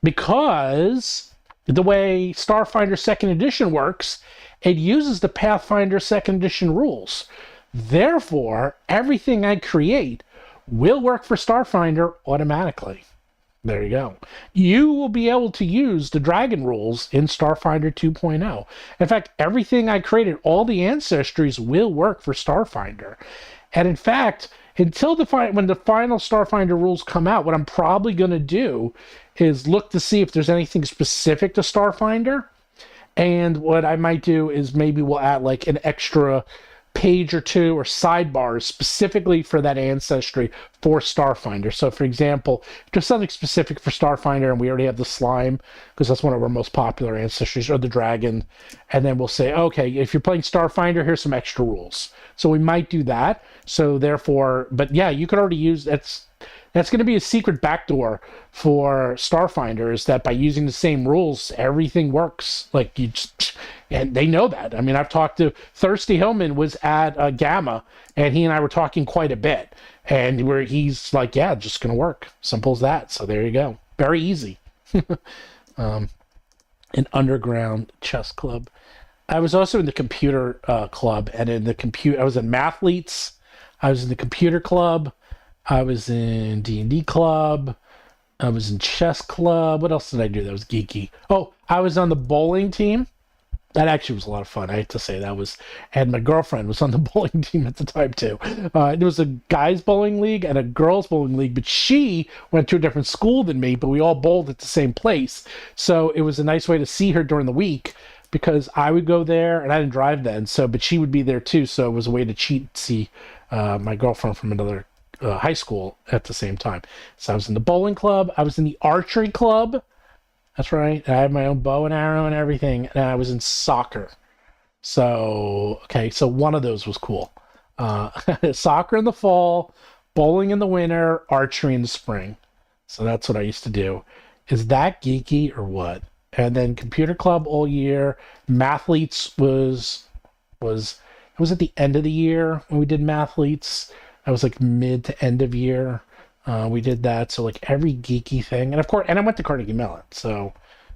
because the way Starfinder Second Edition works, it uses the Pathfinder Second Edition rules. Therefore, everything I create will work for Starfinder automatically. There you go. You will be able to use the dragon rules in Starfinder 2.0. In fact, everything I created, all the ancestries will work for Starfinder. And in fact, until when the final Starfinder rules come out, what I'm probably going to do is look to see if there's anything specific to Starfinder. And what I might do is maybe we'll add like an extra page or two or sidebars specifically for that ancestry for Starfinder. So, for example, if there's something specific for Starfinder and we already have the slime, because that's one of our most popular ancestries, or the dragon, and then we'll say, okay, if you're playing Starfinder, here's some extra rules. So we might do that. So therefore, but yeah, you could already use that's going to be a secret backdoor for Starfinder, is that by using the same rules, everything works. Like and they know that. I mean, I've talked to Thirsty Hillman was at Gamma, and he and I were talking quite a bit, and he's like, yeah, just going to work. Simple as that. So there you go. Very easy. An underground chess club. I was also in the computer club, and I was in Mathletes. I was in the computer club. I was in D&D club. I was in chess club. What else did I do that was geeky? Oh, I was on the bowling team. That actually was a lot of fun. I hate to say and my girlfriend was on the bowling team at the time too. There was a guys bowling league and a girls bowling league, but she went to a different school than me, but we all bowled at the same place. So it was a nice way to see her during the week, because I would go there and I didn't drive then. But she would be there too. So it was a way to see my girlfriend from another high school at the same time. So I was in the bowling club. I was in the archery club. That's right. I had my own bow and arrow and everything. And I was in soccer. So, okay. So one of those was cool. Soccer in the fall, bowling in the winter, archery in the spring. So that's what I used to do. Is that geeky or what? And then computer club all year. Mathletes was at the end of the year when we did Mathletes. I was like mid to end of year. We did that. So like every geeky thing. And of course, and I went to Carnegie Mellon. So,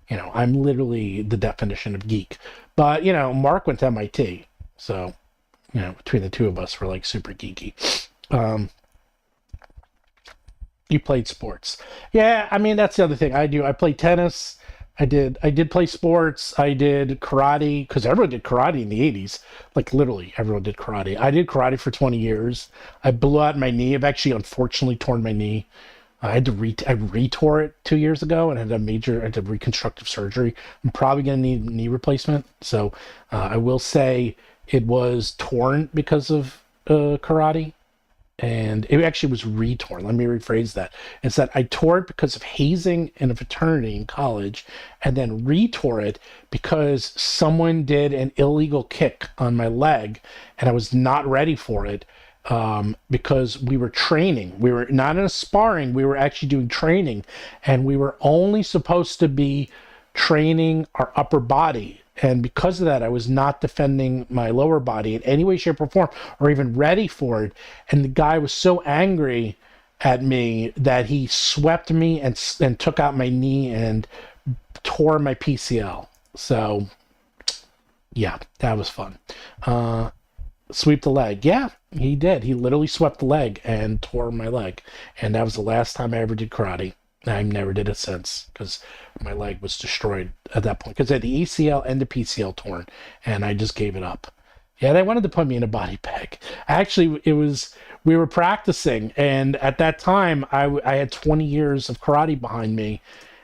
I'm literally the definition of geek. But, Mark went to MIT. So, between the two of us, we're like super geeky. You played sports. Yeah, I mean, that's the other thing I do. I play tennis. I did play sports. I did karate because everyone did karate in the 80s. Like literally everyone did karate. I did karate for 20 years. I blew out my knee. I've actually unfortunately torn my knee. I retore it 2 years ago and I had reconstructive surgery. I'm probably going to need knee replacement. So I will say it was torn because of karate, and it actually was retorn. Let me rephrase that. It's that I tore it because of hazing in a fraternity in college, and then retore it because someone did an illegal kick on my leg, and I was not ready for it. Because we were training. We were not in a sparring, we were actually doing training, and we were only supposed to be training our upper body. And because of that, I was not defending my lower body in any way, shape, or form, or even ready for it. And the guy was so angry at me that he swept me and took out my knee and tore my PCL. So, yeah, that was fun. Sweep the leg. Yeah, he did. He literally swept the leg and tore my leg. And that was the last time I ever did karate. I never did it since because my leg was destroyed at that point because I had the ACL and the PCL torn, and I just gave it up. Yeah, they wanted to put me in a body bag. Actually, we were practicing, and at that time, I had 20 years of karate behind me,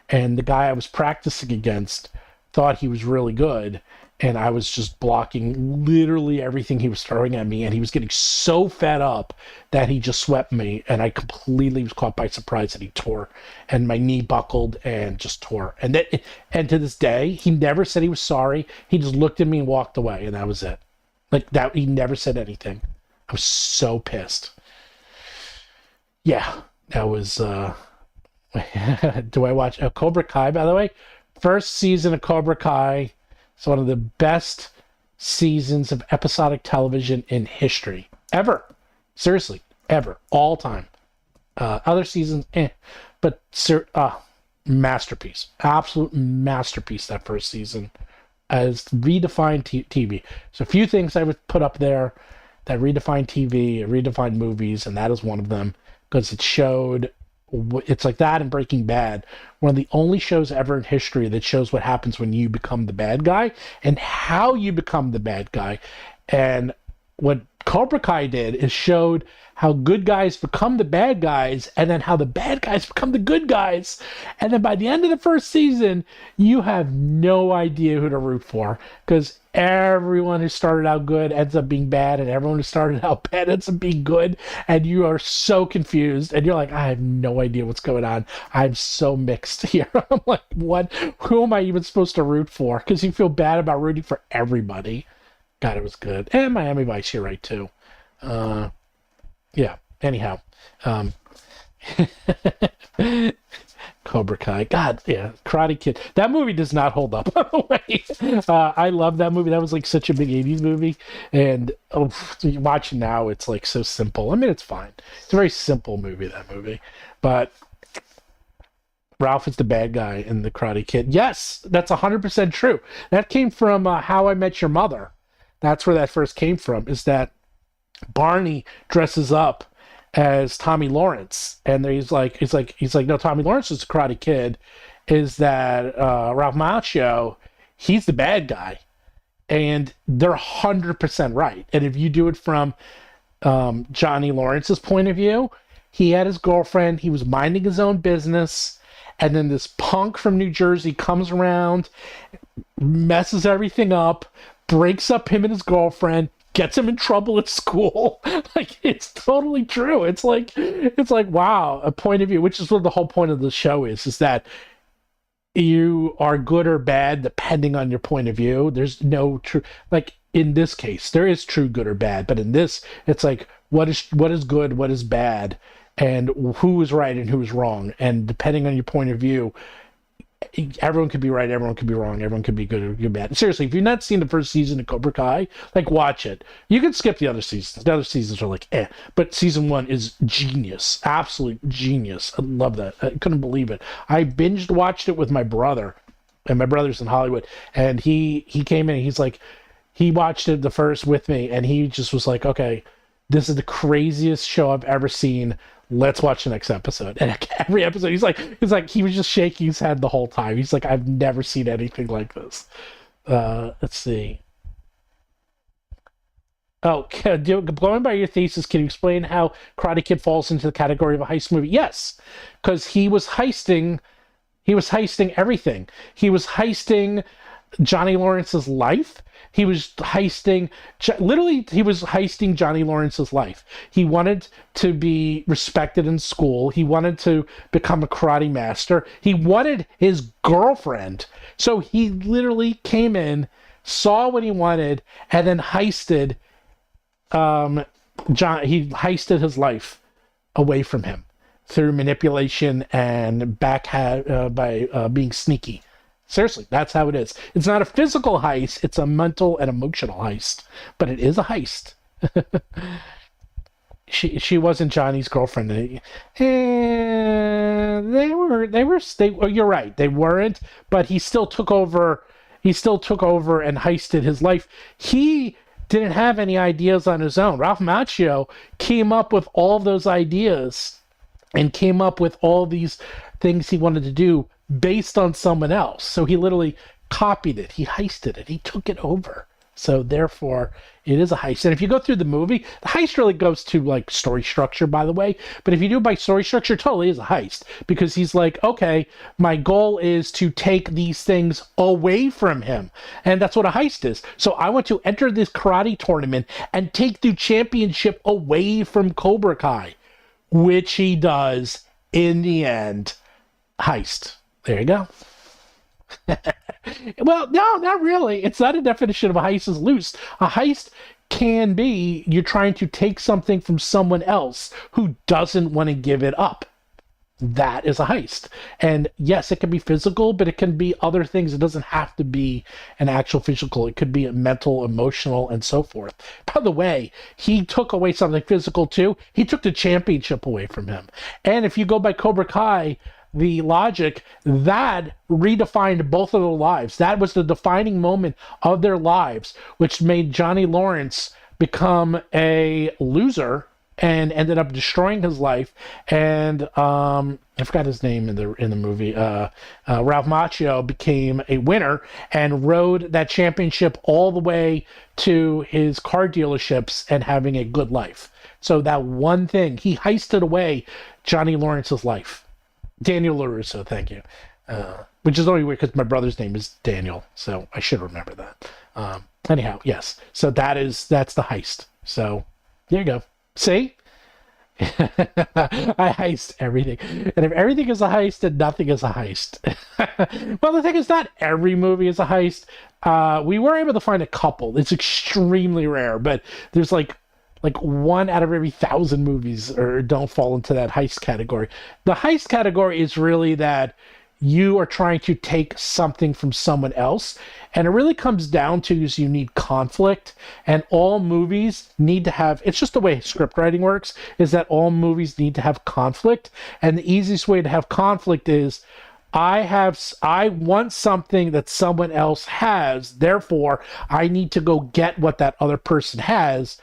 and the guy I was practicing against thought he was really good, and I was just blocking literally everything he was throwing at me, and he was getting so fed up that he just swept me, and I completely was caught by surprise that he tore, and my knee buckled and just tore. And to this day, he never said he was sorry. He just looked at me and walked away, and that was it. Like that, he never said anything. I was so pissed. Yeah, that was. Do I watch Cobra Kai? By the way, first season of Cobra Kai. It's one of the best seasons of episodic television in history. Ever. Seriously. Ever. All time. Other seasons, But, masterpiece. Absolute masterpiece, that first season. As redefined TV. So a few things I would put up there that redefined TV, redefined movies, and that is one of them. Because it showed... It's like that and Breaking Bad, one of the only shows ever in history that shows what happens when you become the bad guy and how you become the bad guy. And what Cobra Kai did is showed how good guys become the bad guys and then how the bad guys become the good guys. And then by the end of the first season, you have no idea who to root for because everyone who started out good ends up being bad and everyone who started out bad ends up being good. And you are so confused and you're like, I have no idea what's going on. I'm so mixed here. I'm like, what? Who am I even supposed to root for? Because you feel bad about rooting for everybody. God, it was good. And Miami Vice, you're right, too. Yeah, anyhow. Cobra Kai. God, yeah, Karate Kid. That movie does not hold up, by the way. I love that movie. That was like such a big 80s movie. And you watch it now, it's like so simple. I mean, it's fine. It's a very simple movie, that movie. But Ralph is the bad guy in the Karate Kid. Yes, that's 100% true. That came from How I Met Your Mother. That's where that first came from, is that Barney dresses up as Tommy Lawrence, and he's like, no, Tommy Lawrence is a Karate Kid. Is that Ralph Macchio? He's the bad guy, and they're 100% right. And if you do it from Johnny Lawrence's point of view, he had his girlfriend, he was minding his own business, and then this punk from New Jersey comes around, messes everything up, breaks up him and his girlfriend, gets him in trouble at school. Like, it's totally true. It's like, wow, a point of view, which is what the whole point of the show is that you are good or bad depending on your point of view. There's no true, like in this case, there is true good or bad, but in this, it's like, what is good, what is bad, and who is right and who is wrong. And depending on your point of view, everyone could be right, everyone could be wrong, everyone could be good or good bad. Seriously, if you've not seen the first season of Cobra Kai, like, watch it. You can skip the other seasons. The other seasons are like, but season 1 is genius. Absolute genius. I love that. I couldn't believe it. I binged watched it with my brother, and my brother's in Hollywood, and he came in and he's like, he watched it the first with me, and he just was like, okay, this is the craziest show I've ever seen. Let's watch the next episode. And every episode, he was just shaking his head the whole time. He's like, I've never seen anything like this. Let's see. Oh, going by your thesis, can you explain how Karate Kid falls into the category of a heist movie? Yes, because he was heisting everything. He was heisting Johnny Lawrence's life. He was heisting Johnny Lawrence's life. He wanted to be respected in school. He wanted to become a karate master. He wanted his girlfriend. So he literally came in, saw what he wanted, and then heisted he heisted his life away from him through manipulation and by being sneaky. Seriously, that's how it is. It's not a physical heist, it's a mental and emotional heist. But it is a heist. She wasn't Johnny's girlfriend. You're right, they weren't, but he still took over and heisted his life. He didn't have any ideas on his own. Ralph Macchio came up with all of those ideas and came up with all these things he wanted to do based on someone else. So he literally copied it. He heisted it. He took it over. So therefore, it is a heist. And if you go through the movie, the heist really goes to like story structure, by the way. But if you do it by story structure, it totally is a heist. Because he's like, okay, my goal is to take these things away from him. And that's what a heist is. So I want to enter this karate tournament and take the championship away from Cobra Kai, which he does in the end. Heist. There you go. Well, no, not really. It's not a definition of a heist is loose. A heist can be you're trying to take something from someone else who doesn't want to give it up. That is a heist. And yes, it can be physical, but it can be other things. It doesn't have to be an actual physical. It could be mental, emotional, and so forth. By the way, he took away something physical too. He took the championship away from him. And if you go by Cobra Kai, the logic, that redefined both of their lives. That was the defining moment of their lives, which made Johnny Lawrence become a loser and ended up destroying his life. And I forgot his name in the movie. Ralph Macchio became a winner and rode that championship all the way to his car dealerships and having a good life. So that one thing, he heisted away Johnny Lawrence's life. Daniel LaRusso, thank you. Which is only weird because my brother's name is Daniel, so I should remember that. Anyhow, yes. So that's the heist. So there you go. See? I heist everything. And if everything is a heist, then nothing is a heist. Well, the thing is, not every movie is a heist. We were able to find a couple. It's extremely rare, but there's like 1 out of every 1,000 movies don't fall into that heist category. The heist category is really that you are trying to take something from someone else, and it really comes down to is you need conflict, and all movies need to have, it's just the way script writing works, is that all movies need to have conflict, and the easiest way to have conflict is I want something that someone else has, therefore I need to go get what that other person has,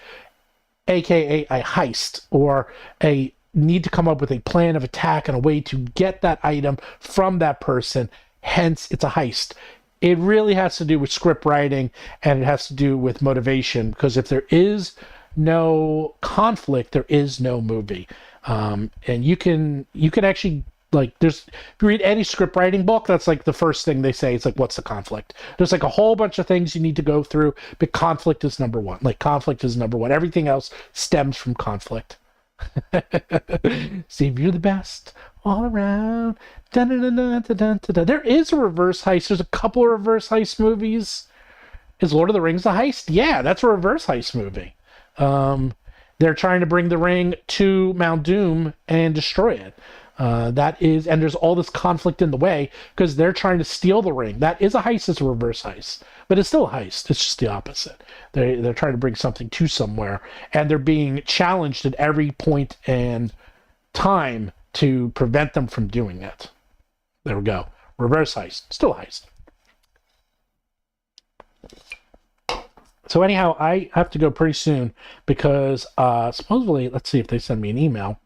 aka a heist, or a need to come up with a plan of attack and a way to get that item from that person. Hence, it's a heist. It really has to do with script writing, and it has to do with motivation, because if there is no conflict, there is no movie. And you can actually, like, if you read any script writing book, that's like the first thing they say. It's like, what's the conflict? There's like a whole bunch of things you need to go through, but conflict is number one. Like, conflict is number one. Everything else stems from conflict. Save you the best all around. Dun, dun, dun, dun, dun, dun, dun. There is a reverse heist. There's a couple of reverse heist movies. Is Lord of the Rings a heist? Yeah, that's a reverse heist movie. They're trying to bring the ring to Mount Doom and destroy it. And there's all this conflict in the way because they're trying to steal the ring. That is a heist. It's a reverse heist, but it's still a heist. It's just the opposite. They're trying to bring something to somewhere, and they're being challenged at every point and time to prevent them from doing it. There we go. Reverse heist. Still a heist. So anyhow, I have to go pretty soon because supposedly, let's see if they send me an email.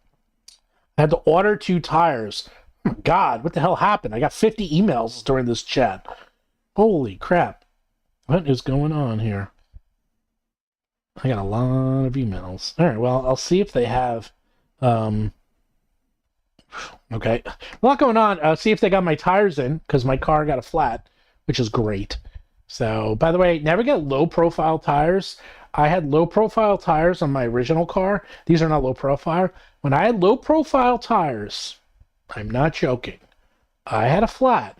I had to order 2 tires. Oh my God, what the hell happened? I got 50 emails during this chat. Holy crap. What is going on here? I got a lot of emails. All right, well, I'll see if they have... okay. A lot going on. I'll see if they got my tires in, because my car got a flat, which is great. So, by the way, never get low-profile tires. I had low-profile tires on my original car. These are not low-profile. When I had low-profile tires, I'm not joking, I had a flat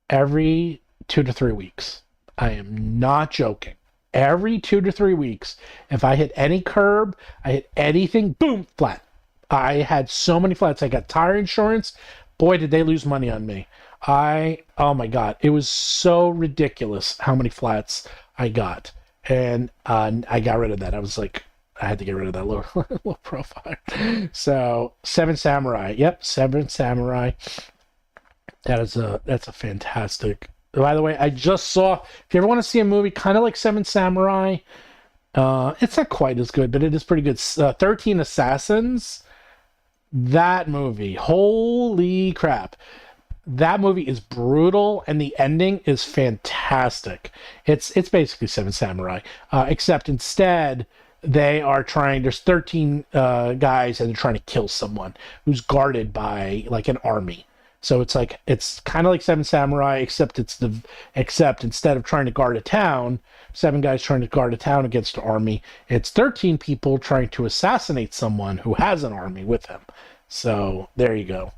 every 2 to 3 weeks. I am not joking. Every 2 to 3 weeks, if I hit any curb, I hit anything, boom, flat. I had so many flats. I got tire insurance. Boy, did they lose money on me. Oh my God, it was so ridiculous how many flats I got. And I got rid of that. I was like, I had to get rid of that low profile. So, Seven Samurai. Yep, Seven Samurai. That's a fantastic. By the way, I just saw, if you ever want to see a movie kind of like Seven Samurai, it's not quite as good, but it is pretty good. 13 Assassins. That movie, holy crap. That movie is brutal, and the ending is fantastic. It's basically Seven Samurai, except instead there's 13 guys, and they're trying to kill someone who's guarded by like an army. So it's kind of like Seven Samurai, except instead of trying to guard a town, 7 guys trying to guard a town against an army, it's 13 people trying to assassinate someone who has an army with them. So there you go.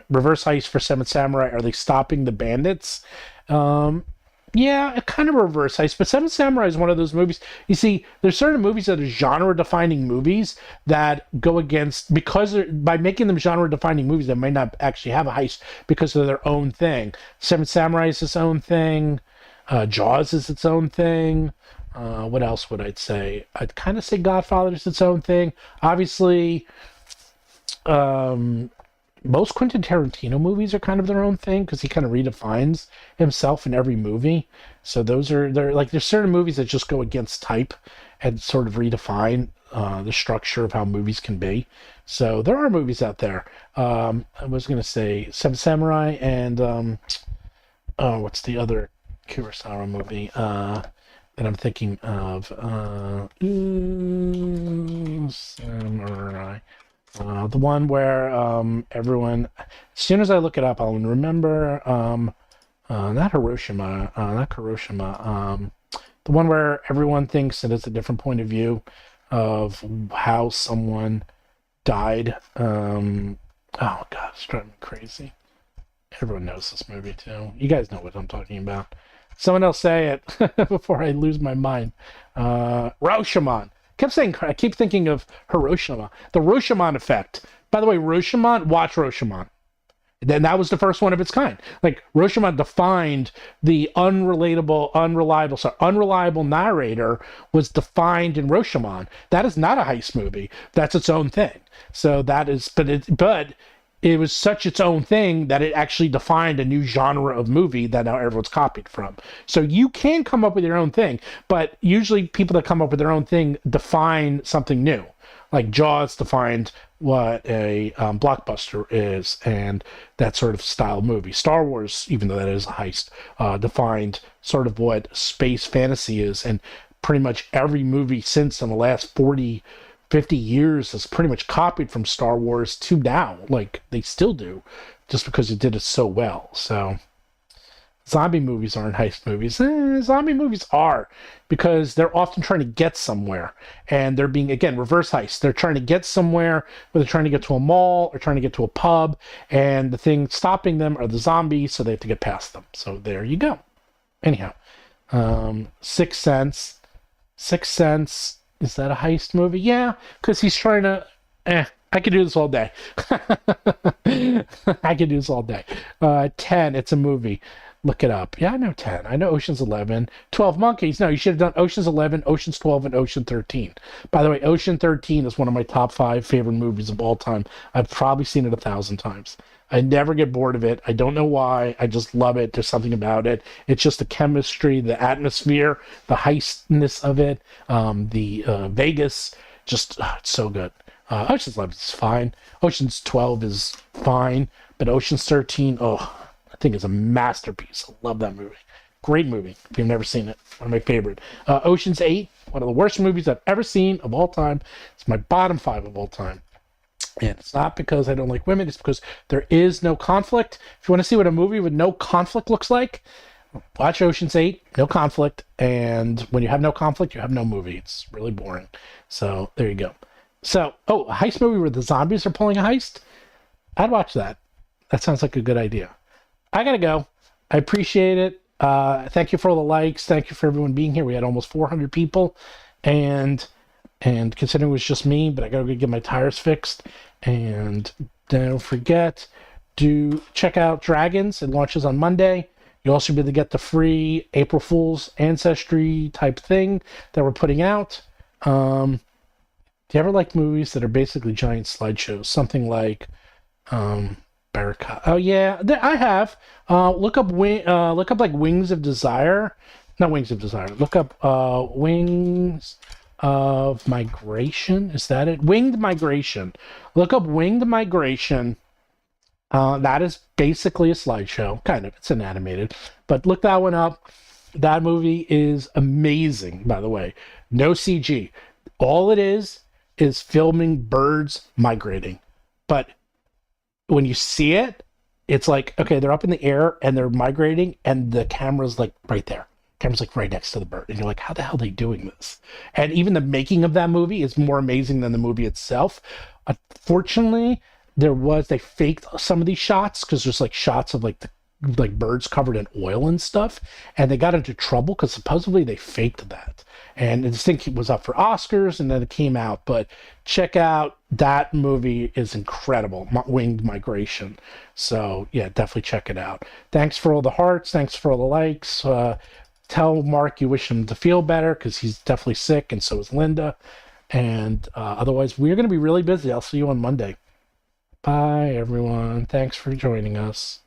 Reverse heist for Seven Samurai. Are they stopping the bandits? Yeah, a kind of reverse heist, but Seven Samurai is one of those movies. You see, there's certain movies that are genre-defining movies that go against, by making them genre-defining movies, they might not actually have a heist because of their own thing. Seven Samurai is its own thing. Jaws is its own thing. What else would I say? I'd kind of say Godfather is its own thing. Obviously, most Quentin Tarantino movies are kind of their own thing because he kind of redefines himself in every movie. So there's certain movies that just go against type and sort of redefine the structure of how movies can be. So there are movies out there. I was going to say Seven Samurai and what's the other Kurosawa movie that I'm thinking of? Samurai. The one where everyone, as soon as I look it up, I'll remember, not Hiroshima, the one where everyone thinks that it's a different point of view of how someone died. Oh, God, it's driving me crazy. Everyone knows this movie, too. You guys know what I'm talking about. Someone else say it before I lose my mind. Rashomon. I keep thinking of Hiroshima. The Rashomon effect. By the way, Rashomon, watch Rashomon. Then that was the first one of its kind. Like, Rashomon defined the unreliable narrator was defined in Rashomon. That is not a heist movie. That's its own thing. So that is, but it was such its own thing that it actually defined a new genre of movie that now everyone's copied from. So you can come up with your own thing, but usually people that come up with their own thing define something new. Like Jaws defined what a blockbuster is and that sort of style movie. Star Wars, even though that is a heist, defined sort of what space fantasy is, and pretty much every movie since in the last 50 years has pretty much copied from Star Wars to now. Like, they still do, just because it did it so well. So, zombie movies aren't heist movies. Zombie movies are, because they're often trying to get somewhere. And they're being, again, reverse heist. They're trying to get somewhere, where they're trying to get to a mall, or trying to get to a pub, and the thing stopping them are the zombies, so they have to get past them. So, there you go. Anyhow, Sixth Sense. Sixth Sense. Is that a heist movie? Yeah, because he's trying to... I could do this all day. I could do this all day. 10, it's a movie. Look it up. Yeah, I know 10. I know Ocean's 11. 12 Monkeys. No, you should have done Ocean's 11, Ocean's 12, and Ocean 13. By the way, Ocean 13 is one of my top 5 favorite movies of all time. I've probably seen it 1,000 times. I never get bored of it. I don't know why. I just love it. There's something about it. It's just the chemistry, the atmosphere, the heistness of it, the Vegas. Just, it's so good. Ocean's 11 is fine. Ocean's 12 is fine. But Ocean's 13, I think it's a masterpiece. I love that movie. Great movie. If you've never seen it, one of my favorite. Ocean's 8, one of the worst movies I've ever seen of all time. It's my bottom 5 of all time. And it's not because I don't like women. It's because there is no conflict. If you want to see what a movie with no conflict looks like, watch Ocean's 8. No conflict. And when you have no conflict, you have no movie. It's really boring. So there you go. So, a heist movie where the zombies are pulling a heist? I'd watch that. That sounds like a good idea. I gotta go. I appreciate it. Thank you for all the likes. Thank you for everyone being here. We had almost 400 people, and considering it was just me, but I gotta go get my tires fixed. And don't forget to check out Dragons. It launches on Monday. You'll also be able to get the free April Fool's Ancestry type thing that we're putting out. Do you ever like movies that are basically giant slideshows? Something like Barracuda. Oh yeah, I have. Look up like Wings of Desire. Not Wings of Desire. Look up Wings of Migration. Is that it? Winged Migration. Look up Winged Migration. That is basically a slideshow. Kind of. It's an animated. But look that one up. That movie is amazing, by the way. No CG. All it is filming birds migrating. But when you see it, it's like, okay, they're up in the air and they're migrating and the camera's like right there. Camera's like right next to the bird. And you're like, how the hell are they doing this? And even the making of that movie is more amazing than the movie itself. Unfortunately, they faked some of these shots because there's like shots of like birds covered in oil and stuff. And they got into trouble because supposedly they faked that. And this thing was up for Oscars, and then it came out. But check out that movie; is incredible. Winged Migration. So yeah, definitely check it out. Thanks for all the hearts. Thanks for all the likes. Tell Mark you wish him to feel better because he's definitely sick, and so is Linda. And otherwise, we're going to be really busy. I'll see you on Monday. Bye, everyone. Thanks for joining us.